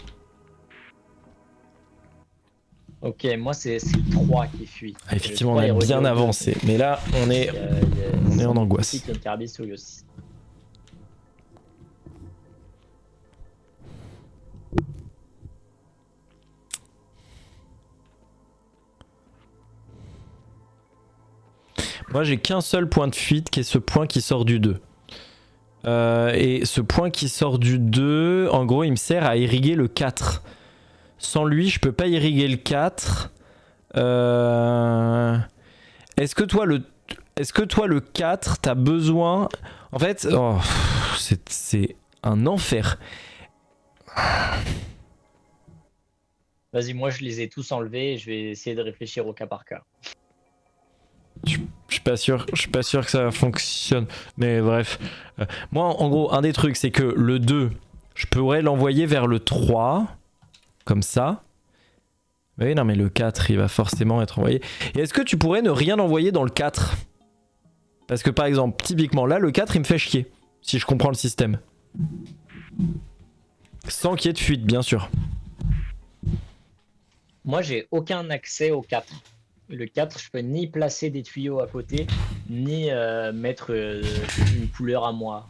Ok, moi c'est le 3 qui fuit. Ah, effectivement Le on 3 est est relié bien au 2, avancé, donc mais là on est en angoisse. Il y a une carbistouille aussi. Moi j'ai qu'un seul point de fuite qui est ce point qui sort du 2. Et ce point qui sort du 2, en gros il me sert à irriguer le 4. Sans lui je peux pas irriguer le 4. Est-ce que toi le 4 t'as besoin... En fait, oh, c'est un enfer. Vas-y, moi je les ai tous enlevés et je vais essayer de réfléchir au cas par cas. Je suis pas sûr que ça fonctionne. Mais bref. Moi en gros un des trucs c'est que le 2, je pourrais l'envoyer vers le 3. Comme ça. Oui non mais le 4 il va forcément être envoyé. Et est-ce que tu pourrais ne rien envoyer dans le 4? Parce que par exemple, typiquement là le 4 il me fait chier. Si je comprends le système. Sans qu'il y ait de fuite bien sûr. Moi j'ai aucun accès au 4. Le 4, je peux ni placer des tuyaux à côté, ni mettre une couleur à moi.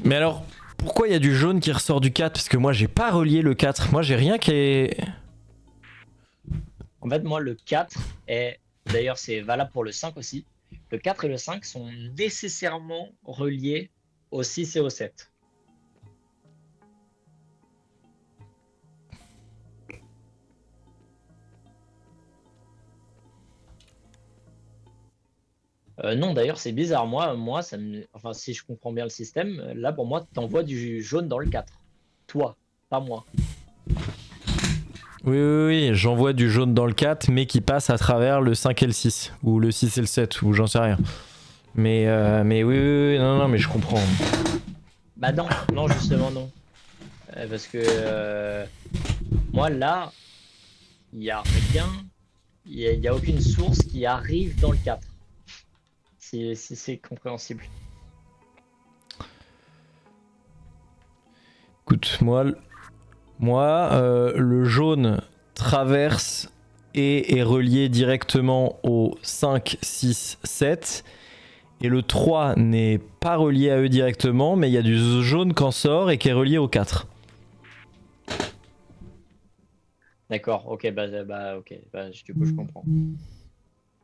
Mais alors, pourquoi il y a du jaune qui ressort du 4? Parce que moi j'ai pas relié le 4. Moi j'ai rien qui est... En fait, moi le 4 est... D'ailleurs, c'est valable pour le 5 aussi. Le 4 et le 5 sont nécessairement reliés au 6 et au 7. Non, d'ailleurs, c'est bizarre. Moi enfin, si je comprends bien le système, là, pour moi, t'envoies du jaune dans le 4. Toi, pas moi. Oui, j'envoie du jaune dans le 4, mais qui passe à travers le 5 et le 6. Ou le 6 et le 7, ou j'en sais rien. Mais oui, non, mais je comprends. Bah non, justement, non. Parce que moi, là, il n'y a rien, il n'y a aucune source qui arrive dans le 4. Si c'est compréhensible. Écoute, moi le jaune traverse et est relié directement au 5, 6, 7. Et le 3 n'est pas relié à eux directement, mais il y a du jaune qui en sort et qui est relié au 4. D'accord, ok, ok, du coup je comprends.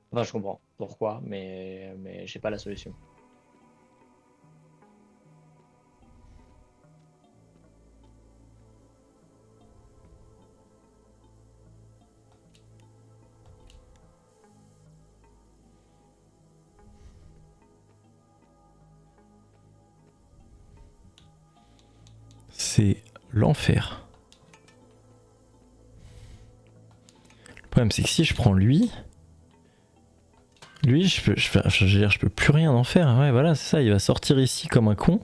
Enfin, je comprends pourquoi, mais j'ai pas la solution. C'est l'enfer. problème c'est que si je prends lui, je peux plus rien en faire. Ouais, voilà, c'est ça. Il va sortir ici comme un con.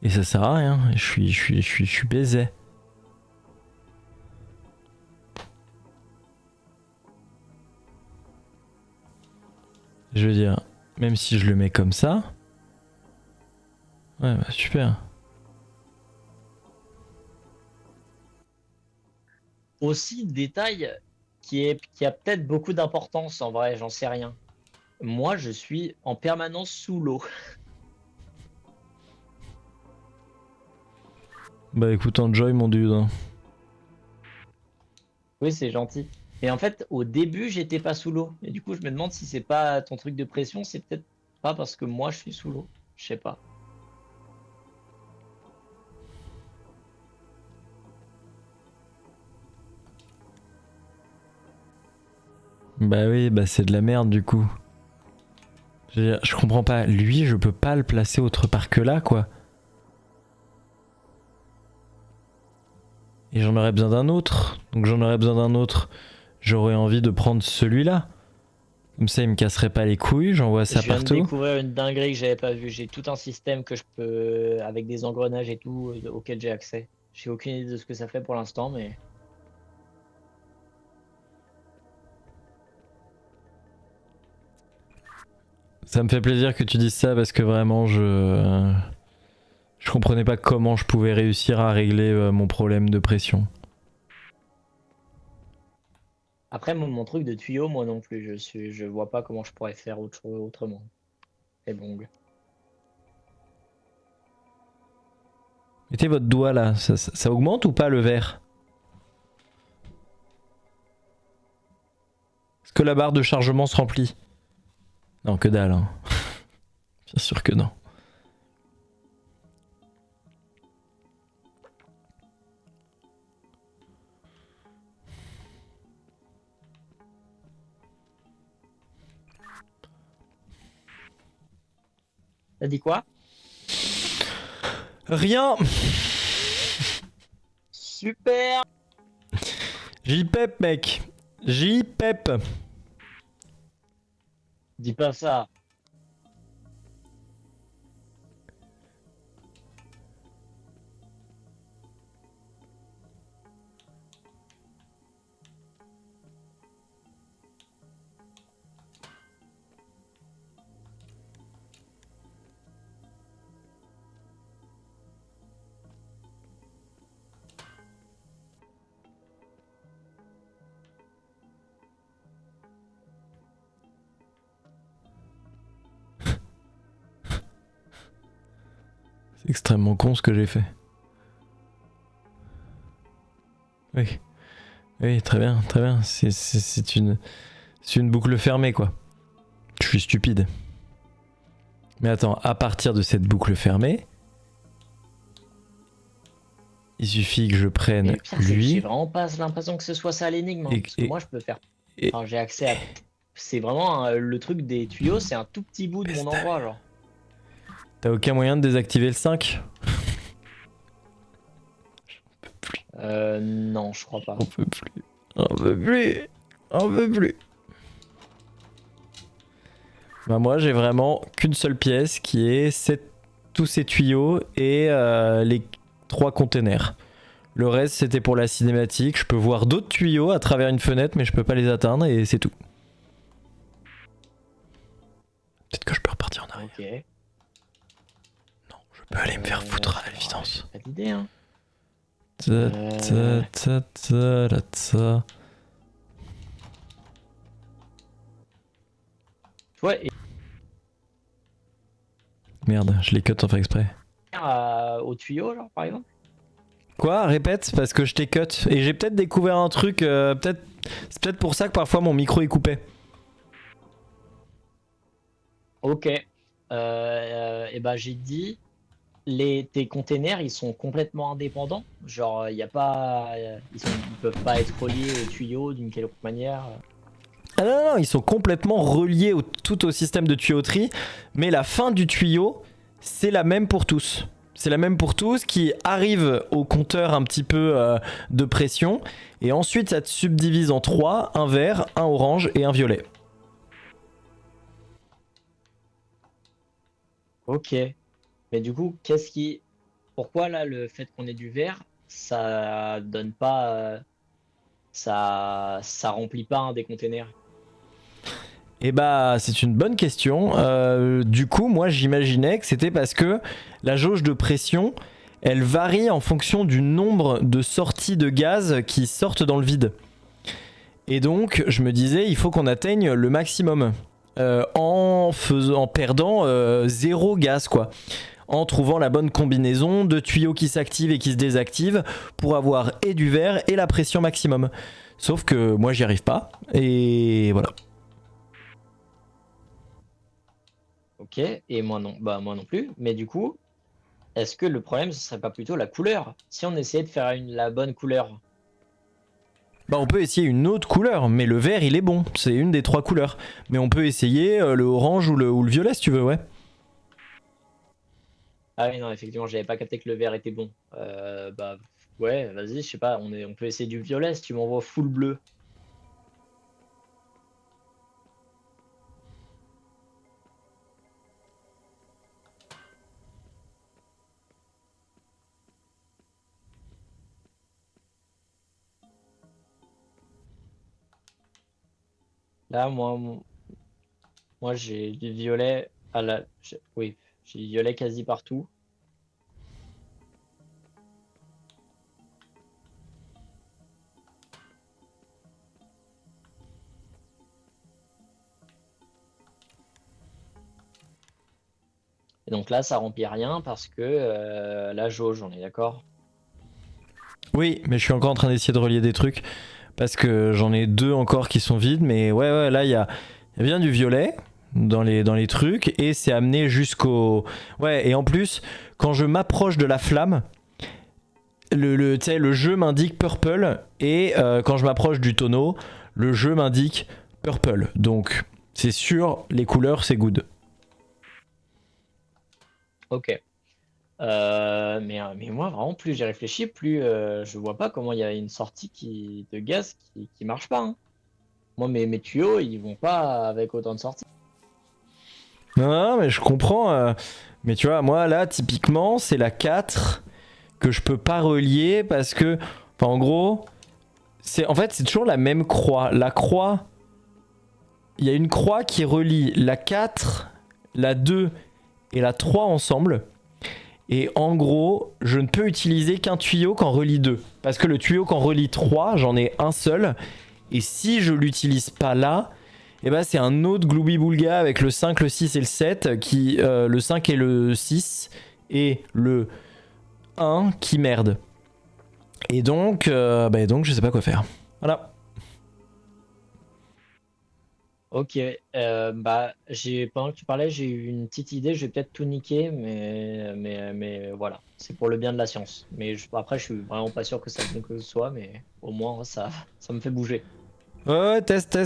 Et ça sert à rien. Je suis baisé. Je veux dire, même si je le mets comme ça. Ouais, bah super. Aussi, détail qui a peut-être beaucoup d'importance en vrai, j'en sais rien. Moi, je suis en permanence sous l'eau. Bah écoute, enjoy mon dude. Hein. Oui, c'est gentil. Et en fait, au début, j'étais pas sous l'eau. Et du coup, je me demande si c'est pas ton truc de pression, c'est peut-être pas parce que moi, je suis sous l'eau. Je sais pas. Bah oui, bah c'est de la merde du coup. Je veux dire, je comprends pas. Lui, je peux pas le placer autre part que là, quoi. Et j'en aurais besoin d'un autre. Donc j'en aurais besoin d'un autre. J'aurais envie de prendre celui-là. Comme ça, il me casserait pas les couilles. J'envoie ça Je viens de partout. découvrir une dinguerie que j'avais pas vue. J'ai tout un système que je peux, avec des engrenages et tout, auquel j'ai accès. J'ai aucune idée de ce que ça fait pour l'instant, mais Ça me fait plaisir que tu dises ça parce que vraiment, je comprenais pas comment je pouvais réussir à régler mon problème de pression. après mon truc de tuyau, moi non plus, je vois pas comment je pourrais faire autrement. C'est bon. Mettez votre doigt là, ça augmente ou pas le verre? Est-ce que la barre de chargement se remplit? Non, que dalle. Hein. Bien sûr que non. T'as dit quoi? Rien. Super! J-Pep, mec. J-Pep. Dis pas ça. C'est extrêmement con ce que j'ai fait. Oui. Oui, très bien, très bien. C'est une boucle fermée, quoi. Je suis stupide. Mais attends, à partir de cette boucle fermée, il suffit que je Et prenne le pire, c'est que j'ai lui. vraiment pas l'impression que ce soit ça l'énigme, hein, Et- parce que et- moi je peux faire. et- Enfin, j'ai accès à. C'est vraiment le truc des tuyaux, c'est un tout petit bout de mon endroit, genre. T'as aucun moyen de désactiver le 5? Non, je crois pas. On peut plus. On peut plus. On peut plus. Bah moi j'ai vraiment qu'une seule pièce qui est tous ces tuyaux et les 3 containers. Le reste c'était pour la cinématique. Je peux voir d'autres tuyaux à travers une fenêtre mais je peux pas les atteindre et c'est tout. Peut-être que je peux repartir en arrière. Ok. Non, je peux aller me faire foutre à l'évidence. Pas d'idée, hein. Ta, ta, ta, ta, la, ta. Ouais, et Merde, je les cut sans faire exprès. au tuyau, genre, par exemple. Quoi? Répète, parce que je t'ai cut. Et j'ai peut-être découvert un truc, c'est peut-être pour ça que parfois mon micro est coupé. Ok. Et ben j'ai dit, tes containers, ils sont complètement indépendants. Genre, il y a pas, ils peuvent pas être reliés au tuyau d'une quelconque manière. Ah non, non, ils sont complètement reliés tout au système de tuyauterie, mais la fin du tuyau, c'est la même pour tous. C'est la même pour tous qui arrive au compteur un petit peu de pression. Et ensuite, ça te subdivise en 3, un vert, un orange et un violet. Ok. Mais du coup, pourquoi là, le fait qu'on ait du vert, ça donne pas, ça remplit pas un des containers? Et bah, c'est une bonne question. Du coup, moi, j'imaginais que c'était parce que la jauge de pression, elle varie en fonction du nombre de sorties de gaz qui sortent dans le vide. Et donc, je me disais, il faut qu'on atteigne le maximum en perdant 0 gaz, quoi. En trouvant la bonne combinaison de tuyaux qui s'activent et qui se désactivent pour avoir et du vert et la pression maximum. Sauf que moi, j'y arrive pas. Et voilà. Ok. Et moi non, bah moi non plus. Mais du coup, est-ce que le problème, ce serait pas plutôt la couleur? Si on essayait de faire la bonne couleur. Bah on peut essayer une autre couleur, mais le vert il est bon, c'est une des 3 couleurs. Mais on peut essayer le orange ou le violet si tu veux, ouais. Ah oui, non, effectivement, j'avais pas capté que le vert était bon. Bah ouais, vas-y, je sais pas, on peut essayer du violet si tu m'envoies full bleu. Là, moi j'ai du violet oui, j'ai du violet quasi partout. Et donc là, ça remplit rien parce que la jauge, on est d'accord? Oui, mais je suis encore en train d'essayer de relier des trucs. Parce que j'en ai 2 encore qui sont vides. Mais ouais, là il y a bien du violet dans les trucs. Et c'est amené jusqu'au... Ouais, et en plus, quand je m'approche de la flamme, tu sais, le jeu m'indique purple. Et quand je m'approche du tonneau, le jeu m'indique purple. Donc c'est sûr, les couleurs c'est good. Ok. Mais moi, vraiment, plus j'y réfléchis, plus je vois pas comment il y a une sortie de gaz qui marche pas, hein. Moi, mes tuyaux, ils vont pas avec autant de sorties. Non, mais je comprends. Mais tu vois, moi là, typiquement, c'est la 4 que je peux pas relier parce que, enfin, en gros, en fait, c'est toujours la même croix. La croix, il y a une croix qui relie la 4, la 2 et la 3 ensemble. Et en gros, je ne peux utiliser qu'un tuyau qu'en relie 2. Parce que le tuyau qu'en relie 3, j'en ai un seul. Et si je l'utilise pas là, et bah c'est un autre Glooby-Boulga avec le 5, le 6 et le 7. Le 5 et le 6 et le 1 qui merde. Et donc je sais pas quoi faire. Voilà. Ok, bah pendant que tu parlais, j'ai eu une petite idée, je vais peut-être tout niquer, mais voilà, c'est pour le bien de la science. Après, je suis vraiment pas sûr que ça que ce soit, mais au moins ça me fait bouger. Ouais, test.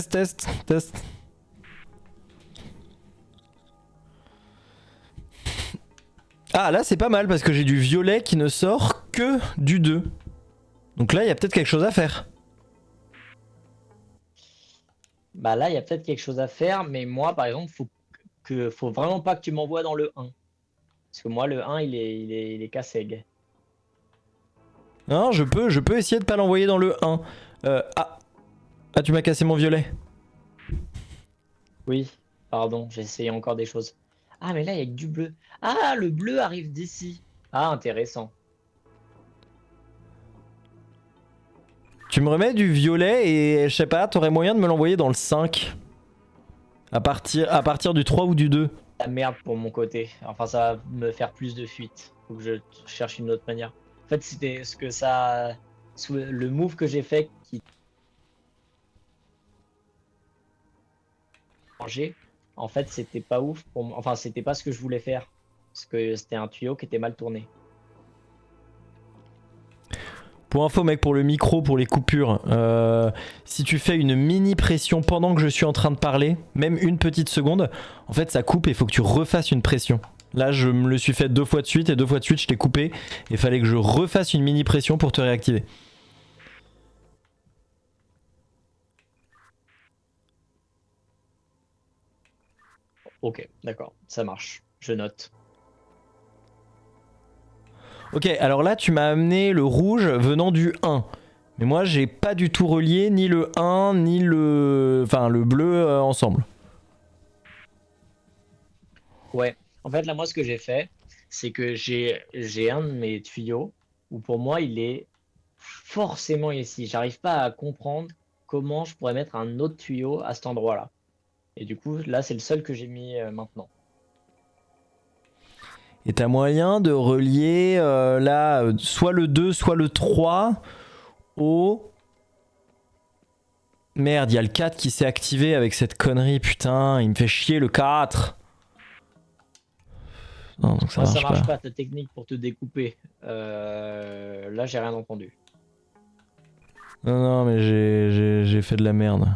Ah là c'est pas mal parce que j'ai du violet qui ne sort que du 2. Donc là il y a peut-être quelque chose à faire. Bah là, il y a peut-être quelque chose à faire, mais moi, par exemple, faut vraiment pas que tu m'envoies dans le 1. Parce que moi, le 1, il est casseg. Non, je peux essayer de pas l'envoyer dans le 1. Ah, tu m'as cassé mon violet. Oui, pardon, j'ai essayé encore des choses. Ah, mais là, il y a que du bleu. Ah, le bleu arrive d'ici. Ah, intéressant. Tu me remets du violet et je sais pas, t'aurais moyen de me l'envoyer dans le 5 à partir du 3 ou du 2. La merde pour mon côté. Enfin, ça va me faire plus de fuite. Faut que je cherche une autre manière. En fait, c'était ce que ça. Le move que j'ai fait qui changé. En fait, c'était pas ouf pour moi. Enfin, c'était pas ce que je voulais faire. Parce que c'était un tuyau qui était mal tourné. Pour info mec, pour le micro, pour les coupures, si tu fais une mini pression pendant que je suis en train de parler, même une petite seconde, en fait ça coupe et il faut que tu refasses une pression. Là, je me le suis fait 2 fois de suite et 2 fois de suite, je t'ai coupé. Et fallait que je refasse une mini pression pour te réactiver. Ok, d'accord, ça marche. Je note. Ok, alors là, tu m'as amené le rouge venant du 1. Mais moi, j'ai pas du tout relié ni le 1, ni le... Enfin, le bleu ensemble. Ouais. En fait, là, moi, ce que j'ai fait, c'est que j'ai un de mes tuyaux où pour moi, il est forcément ici. J'arrive pas à comprendre comment je pourrais mettre un autre tuyau à cet endroit-là. Et du coup, là, c'est le seul que j'ai mis maintenant. Et t'as moyen de relier là, soit le 2, soit le 3 au... Merde, il y a le 4 qui s'est activé avec cette connerie, putain, il me fait chier le 4. Non, donc ça Moi, marche ça marche pas. pas, ta technique pour te découper. Là, j'ai rien entendu. Non, non, mais j'ai fait de la merde.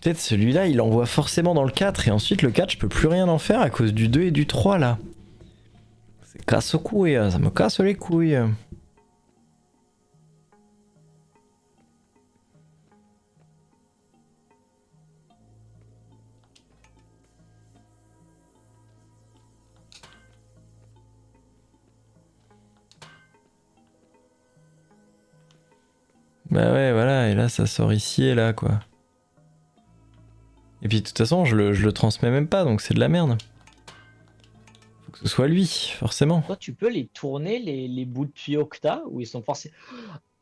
Peut-être celui-là, il envoie forcément dans le 4 et ensuite le 4, je peux plus rien en faire à cause du 2 et du 3 là. C'est casse aux couilles, ça me casse les couilles. Bah ouais, voilà, et là ça sort ici et là quoi. Et puis de toute façon, je le transmets même pas, donc c'est de la merde. Faut que ce soit lui, forcément. Toi, tu peux les tourner, les bouts de tuyaux que t'as, où ils sont forcés.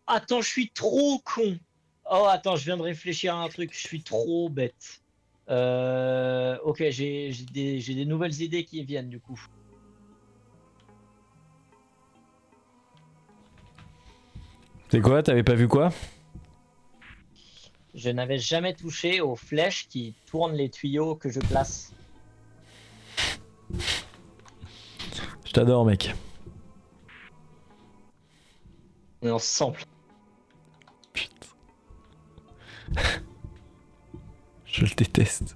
Attends, je suis trop con. Oh, attends, je viens de réfléchir à un truc. Je suis trop bête. Ok, j'ai des nouvelles idées qui viennent du coup. C'est quoi, t'avais pas vu quoi? Je n'avais jamais touché aux flèches qui tournent les tuyaux que je place. Je t'adore mec. On est ensemble. Putain. Je le déteste.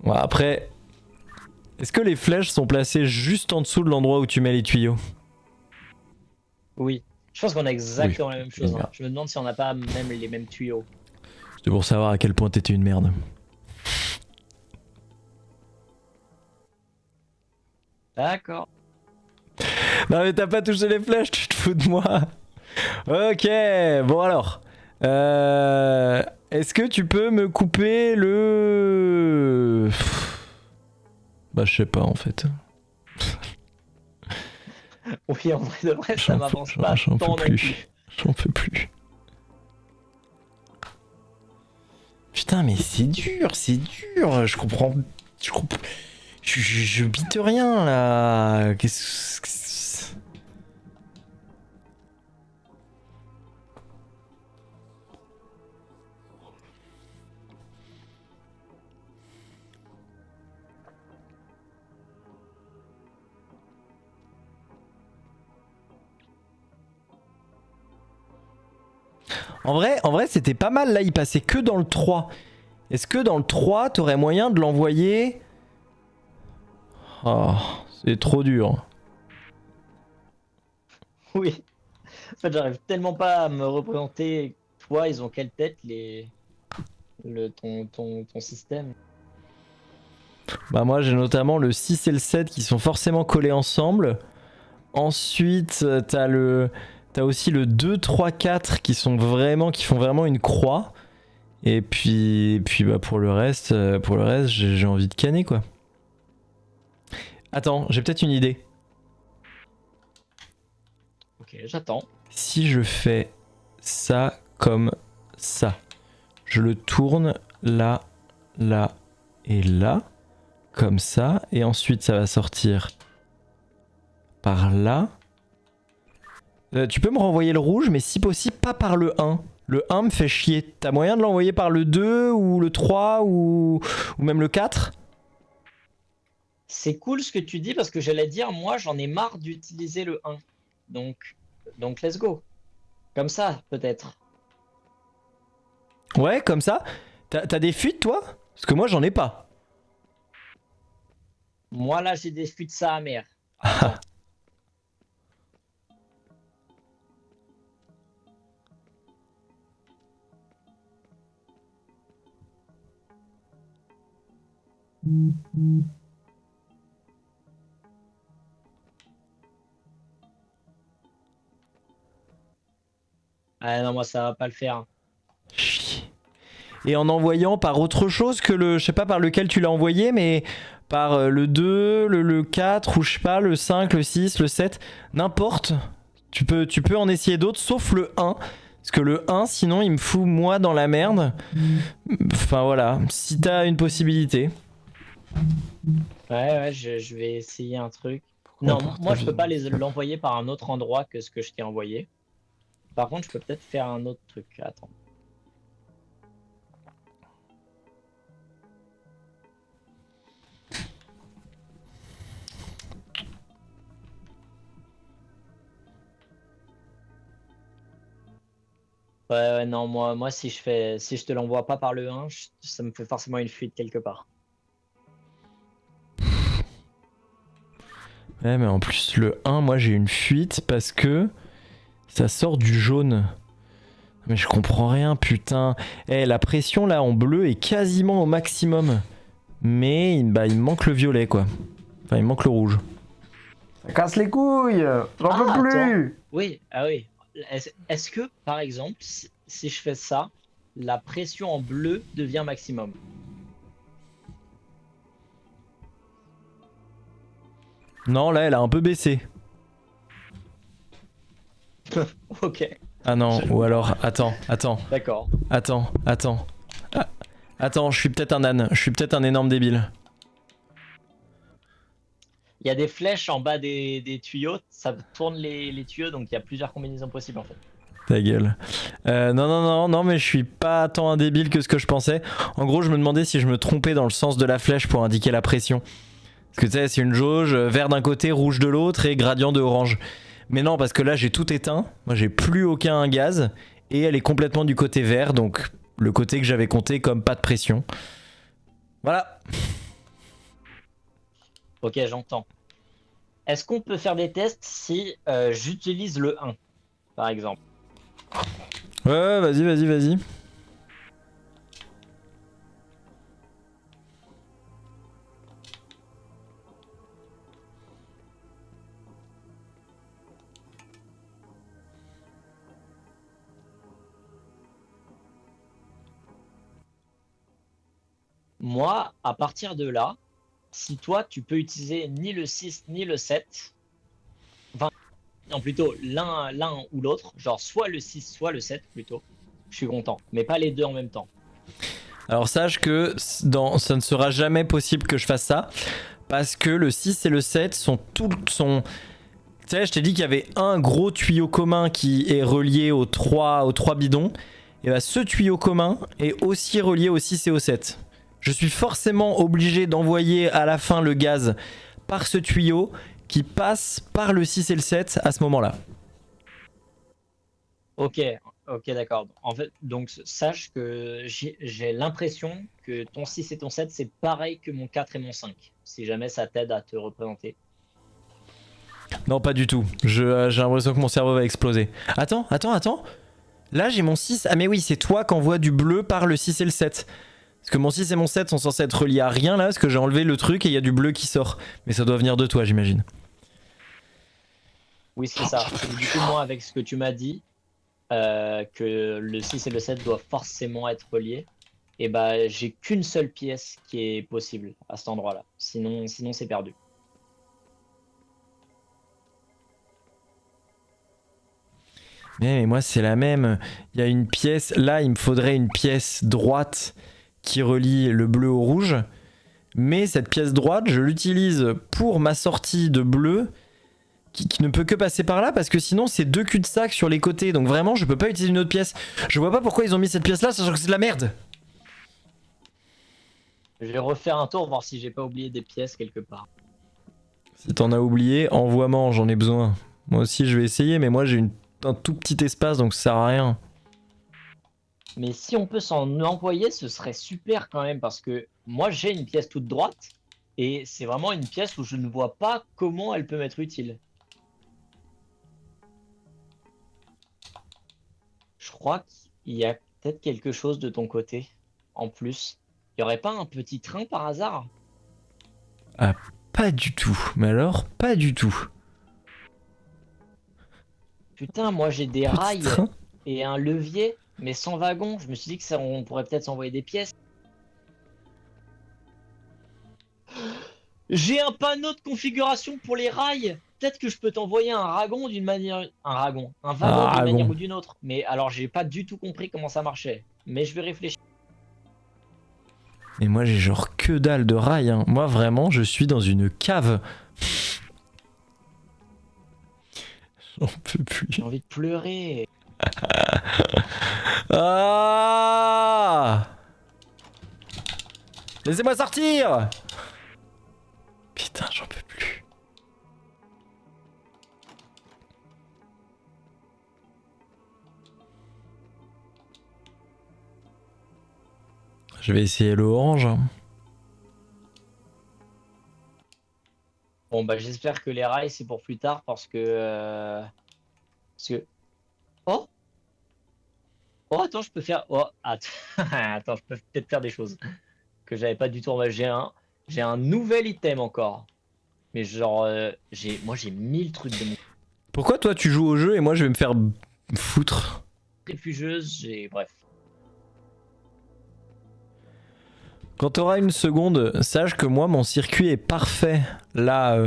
Bon, après, est-ce que les flèches sont placées juste en dessous de l'endroit où tu mets les tuyaux? Oui. Je pense qu'on a exactement la même chose. Hein. Merde. Je me demande si on n'a pas même les mêmes tuyaux. C'était pour savoir à quel point t'étais une merde. D'accord. Non mais t'as pas touché les flèches, tu te fous de moi. Ok, bon alors. Est-ce que tu peux me couper le... Bah je sais pas en fait. Oui, en vrai de vrai, ça m'avance pas J'en tant peux non plus. plus. J'en peux plus. Putain mais c'est dur, c'est dur. Je comprends... Je bite rien là. Qu'est-ce que... En vrai c'était pas mal là, il passait que dans le 3. Est-ce que dans le 3, t'aurais moyen de l'envoyer... Oh, c'est trop dur. Oui. En fait, j'arrive tellement pas à me représenter. Toi, ils ont quelle tête ton système? Bah moi j'ai notamment le 6 et le 7 qui sont forcément collés ensemble. Ensuite, t'as aussi le 2, 3, 4 qui font vraiment une croix. Et puis bah pour le reste j'ai envie de canner quoi. Attends, j'ai peut-être une idée. Ok, j'attends. Si je fais ça comme ça, je le tourne là, là et là, comme ça, et ensuite ça va sortir par là. Tu peux me renvoyer le rouge, mais si possible pas par le 1. Le 1 me fait chier. T'as moyen de l'envoyer par le 2 ou le 3 ou même le 4? C'est cool ce que tu dis parce que j'allais dire, moi j'en ai marre d'utiliser le 1. Donc let's go. Comme ça, peut-être. Ouais, comme ça. T'as des fuites, toi? Parce que moi, j'en ai pas. Moi là, j'ai des fuites ça amères. Attends. Ah non, moi ça va pas le faire. Chier. Et en envoyant par autre chose que le... Je sais pas par lequel tu l'as envoyé, mais par le 2, le 4, ou je sais pas, le 5, le 6, le 7, n'importe. Tu peux en essayer d'autres, sauf le 1. Parce que le 1, sinon, il me fout moi dans la merde. Enfin voilà, si t'as une possibilité. Ouais, je vais essayer un truc. Non, moi je peux pas l'envoyer par un autre endroit que ce que je t'ai envoyé. Par contre, je peux peut-être faire un autre truc. Attends. Ouais, non, moi si je te l'envoie pas par le 1, ça me fait forcément une fuite quelque part. Ouais, mais en plus, le 1, moi j'ai une fuite parce que ça sort du jaune. Mais je comprends rien, putain. Eh, la pression là en bleu est quasiment au maximum. Mais bah, il me manque le violet, quoi. Enfin, il me manque le rouge. Ça casse les couilles. J'en peux Attends. plus. Oui, ah oui. Est-ce que, par exemple, si je fais ça, la pression en bleu devient maximum? Non, là, elle a un peu baissé. Ok, Ah non, ou alors, attends. d'accord. Ah, attends, je suis peut-être un âne. Je suis peut-être un énorme débile. Il y a des flèches en bas des tuyaux, ça tourne les tuyaux, donc il y a plusieurs combinaisons possibles en fait. Ta gueule. Non, mais je suis pas tant un débile que ce que je pensais. En gros, je me demandais si je me trompais dans le sens de la flèche pour indiquer la pression. Parce que tu sais, c'est une jauge, vert d'un côté, rouge de l'autre et gradient de orange. Mais non, parce que là, j'ai tout éteint. Moi, j'ai plus aucun gaz. Et elle est complètement du côté vert, donc le côté que j'avais compté comme pas de pression. Voilà. Ok, j'entends. Est-ce qu'on peut faire des tests si j'utilise le 1, par exemple? Ouais, vas-y. Moi, à partir de là, si toi, tu peux utiliser ni le 6 ni le 7, enfin, non, plutôt l'un ou l'autre, genre soit le 6, soit le 7 plutôt, je suis content, mais pas les deux en même temps. Alors sache que ça ne sera jamais possible que je fasse ça. Parce que le 6 et le 7 sont Tu sais, je t'ai dit qu'il y avait un gros tuyau commun qui est relié aux trois bidons. Et bah ce tuyau commun est aussi relié au 6 et au 7. Je suis forcément obligé d'envoyer à la fin le gaz par ce tuyau qui passe par le 6 et le 7 à ce moment-là. Ok, d'accord. En fait, donc sache que j'ai l'impression que ton 6 et ton 7, c'est pareil que mon 4 et mon 5, si jamais ça t'aide à te représenter. Non, pas du tout. J'ai l'impression que mon cerveau va exploser. Attends. Là, j'ai mon 6. Ah mais oui, c'est toi qui envoie du bleu par le 6 et le 7. Parce que mon 6 et mon 7 sont censés être reliés à rien là, parce que j'ai enlevé le truc et il y a du bleu qui sort. Mais ça doit venir de toi, j'imagine. Oui, c'est ça. Et du coup, moi, avec ce que tu m'as dit, que le 6 et le 7 doivent forcément être reliés, et bah j'ai qu'une seule pièce qui est possible à cet endroit-là. Sinon c'est perdu. Mais moi, c'est la même. Il y a une pièce. Là, il me faudrait une pièce droite qui relie le bleu au rouge. Mais cette pièce droite, je l'utilise pour ma sortie de bleu qui ne peut que passer par là parce que sinon c'est deux cul-de-sac sur les côtés. Donc vraiment, je peux pas utiliser une autre pièce. Je vois pas pourquoi ils ont mis cette pièce là, sachant que c'est de la merde. Je vais refaire un tour, voir si j'ai pas oublié des pièces quelque part. Si t'en as oublié, envoie-moi, j'en ai besoin. Moi aussi je vais essayer, mais moi j'ai un tout petit espace donc ça sert à rien. Mais si on peut s'en envoyer, ce serait super quand même, parce que moi j'ai une pièce toute droite, et c'est vraiment une pièce où je ne vois pas comment elle peut m'être utile. Je crois qu'il y a peut-être quelque chose de ton côté, en plus. Il y aurait pas un petit train par hasard? Pas du tout, mais alors pas du tout. Putain, moi j'ai des Petit rails train. et un levier, mais sans wagon. Je me suis dit que ça, on pourrait peut-être s'envoyer des pièces. J'ai un panneau de configuration pour les rails. Peut-être que je peux t'envoyer un wagon d'une manière, un wagon d'une manière Wagon. ou d'une autre. Mais alors, j'ai pas du tout compris comment ça marchait. Mais je vais réfléchir. Mais moi j'ai genre que dalle de rails. Hein. Moi vraiment je suis dans une cave. J'en peux plus. J'ai envie de pleurer. Ah! Laissez-moi sortir! Putain, j'en peux plus. Je vais essayer le orange. Bon, bah, j'espère que les rails, c'est pour plus tard parce que. Oh! Oh, attends, je peux faire. Oh, attends, attends, je peux peut-être faire des choses que j'avais pas du tout. J'ai un nouvel item encore. Mais genre, moi j'ai 1000 trucs de mon Pourquoi toi tu joues au jeu et moi je vais me faire foutre? réfugeuse, bref. Quand t'auras une seconde, sache que moi mon circuit est parfait. Là,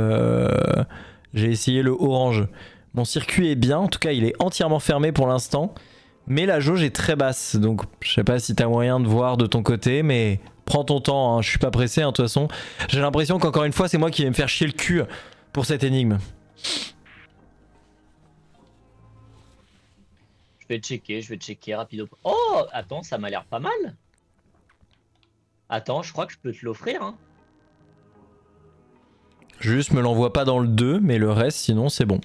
j'ai essayé le orange. Mon circuit est bien, en tout cas il est entièrement fermé pour l'instant. Mais la jauge est très basse, donc je sais pas si t'as moyen de voir de ton côté, mais prends ton temps, hein, je suis pas pressé, hein, de toute façon. J'ai l'impression qu'encore une fois c'est moi qui vais me faire chier le cul pour cette énigme. Je vais checker rapido. Oh, attends, ça m'a l'air pas mal. Attends, je crois que je peux te l'offrir, hein. Juste me l'envoie pas dans le 2, mais le reste sinon c'est bon.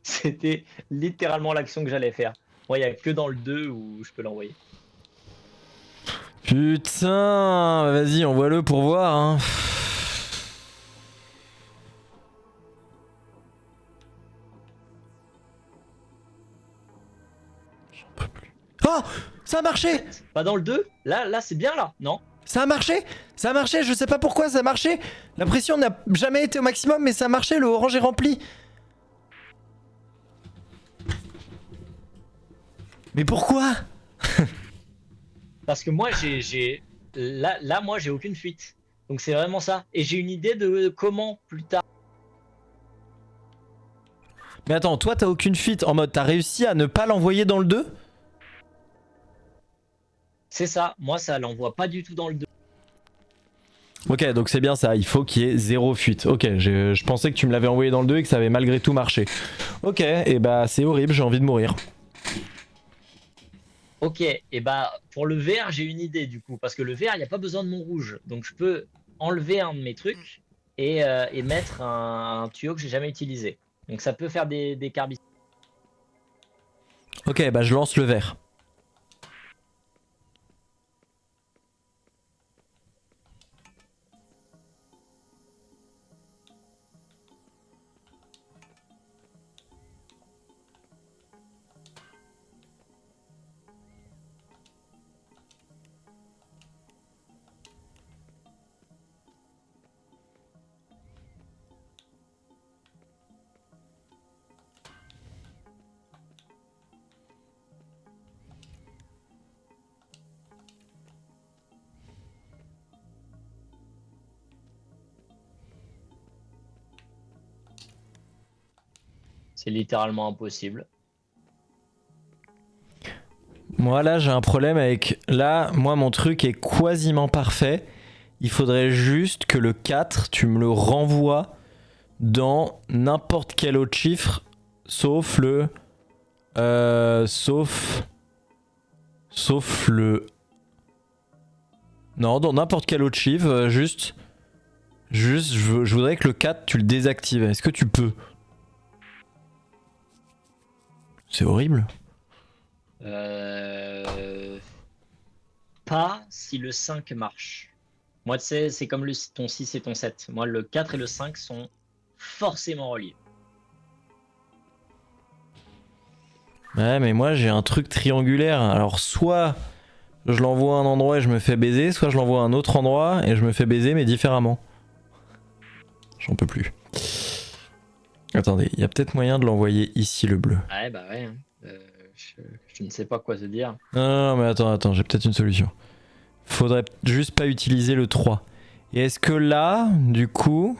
C'était littéralement l'action que j'allais faire. Moi, il n'y a que dans le 2 où je peux l'envoyer. Putain, vas-y, envoie-le pour voir. Hein. J'en peux plus. Oh, ça a marché! Pas dans le 2? Là, c'est bien là, non? Ça a marché! Ça a marché, je sais pas pourquoi ça a marché! La pression n'a jamais été au maximum, mais ça a marché, le orange est rempli! Mais pourquoi? Parce que moi, moi, j'ai aucune fuite. Donc c'est vraiment ça. Et j'ai une idée de comment plus tard. Mais attends, toi t'as aucune fuite en mode t'as réussi à ne pas l'envoyer dans le 2? C'est ça. Moi, ça l'envoie pas du tout dans le 2. Ok, donc c'est bien ça, il faut qu'il y ait zéro fuite. Ok, je pensais que tu me l'avais envoyé dans le 2 et que ça avait malgré tout marché. Ok, et bah c'est horrible, j'ai envie de mourir. Ok, et bah pour le vert, j'ai une idée du coup. Parce que le vert, il n'y a pas besoin de mon rouge. Donc je peux enlever un de mes trucs et mettre un tuyau que j'ai jamais utilisé. Donc ça peut faire des carbis. Ok, bah je lance le vert. C'est littéralement impossible. Moi là j'ai un problème avec... Là, moi mon truc est quasiment parfait. Il faudrait juste que le 4, tu me le renvoies dans n'importe quel autre chiffre, sauf le... Sauf le... Non, dans n'importe quel autre chiffre, juste, je voudrais que le 4, tu le désactives. Est-ce que tu peux? C'est horrible. Pas si le 5 marche. Moi, tu sais, c'est comme ton 6 et ton 7. Moi, le 4 et le 5 sont forcément reliés. Ouais, mais moi j'ai un truc triangulaire. Alors, soit je l'envoie à un endroit et je me fais baiser, soit je l'envoie à un autre endroit et je me fais baiser, mais différemment. J'en peux plus. Attendez, il y a peut-être moyen de l'envoyer ici, le bleu. Ouais, bah ouais. Hein. Je ne sais pas quoi te dire. Non, mais attends, j'ai peut-être une solution. Faudrait juste pas utiliser le 3. Et est-ce que là, du coup...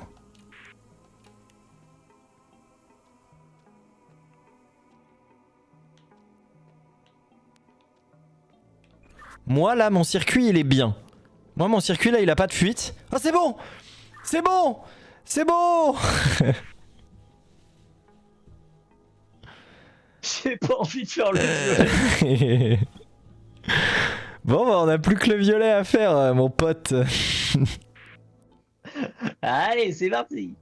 Moi, là, mon circuit, il est bien. Moi, mon circuit, là, il a pas de fuite. Ah, c'est bon! C'est bon! C'est bon! J'ai pas envie de faire le violet. Bon, bah, on a plus que le violet à faire, mon pote. Allez, c'est parti.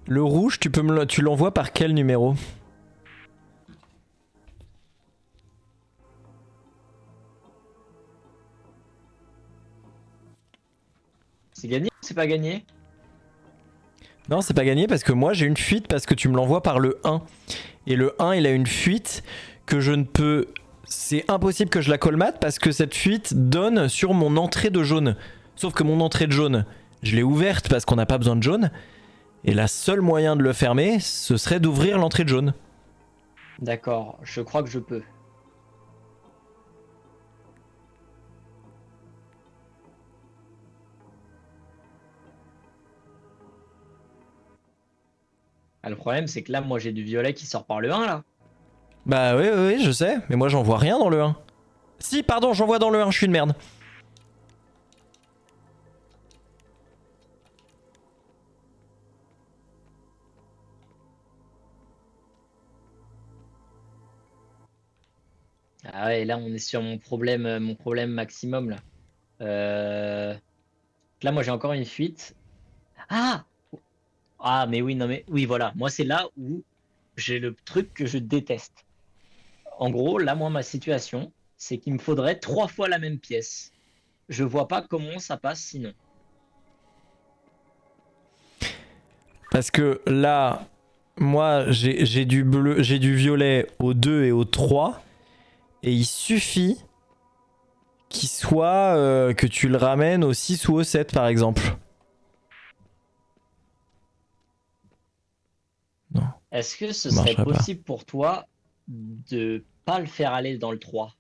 Le rouge, tu l'envoies par quel numéro? C'est gagné ou c'est pas gagné? Non, c'est pas gagné parce que moi j'ai une fuite parce que tu me l'envoies par le 1. Et le 1, il a une fuite que je ne peux... C'est impossible que je la colmate parce que cette fuite donne sur mon entrée de jaune. Sauf que mon entrée de jaune, je l'ai ouverte parce qu'on n'a pas besoin de jaune. Et la seule moyen de le fermer, ce serait d'ouvrir l'entrée de jaune. D'accord, je crois que je peux. Ah, le problème, c'est que là, moi, j'ai du violet qui sort par le 1, là. Bah oui, je sais. Mais moi j'en vois rien dans le 1. Si, pardon, j'en vois dans le 1, je suis une merde. Ah ouais, là, on est sur mon problème maximum, là. Euh, Là, moi, j'ai encore une fuite. Ah! Ah, mais oui, non, mais oui, voilà. Moi, c'est là où j'ai le truc que je déteste. En gros, là, moi, ma situation, c'est qu'il me faudrait 3 fois la même pièce. Je vois pas comment ça passe sinon. Parce que là, moi j'ai du bleu, j'ai du violet au 2 et au 3. Et il suffit qu'il soit que tu le ramènes au 6 ou au 7 par exemple. Non. Est-ce que ce Ça serait marcherait pas. possible pour toi de pas le faire aller dans le 3?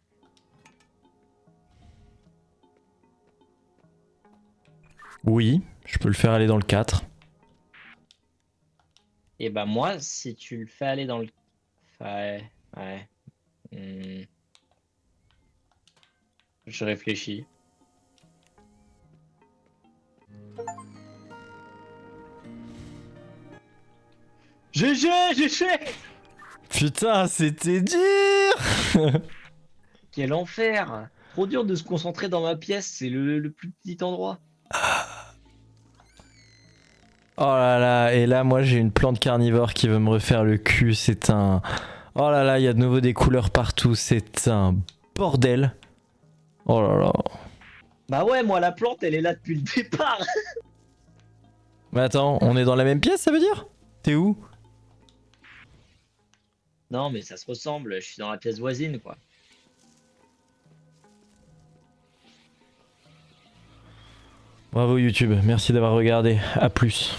Oui, je peux le faire aller dans le 4. Et bah moi, si tu le fais aller dans le... Ouais, ouais. Je réfléchis. GG! Putain, c'était dur. Quel enfer! Trop dur de se concentrer dans ma pièce, c'est le plus petit endroit. Oh là là, et là moi j'ai une plante carnivore qui veut me refaire le cul, c'est un... Oh là là, il y a de nouveau des couleurs partout, c'est un bordel. Oh là là. Bah ouais, moi la plante, elle est là depuis le départ. Mais attends, on est dans la même pièce ça veut dire? T'es où? Non, mais ça se ressemble, je suis dans la pièce voisine, quoi. Bravo YouTube, merci d'avoir regardé, à plus.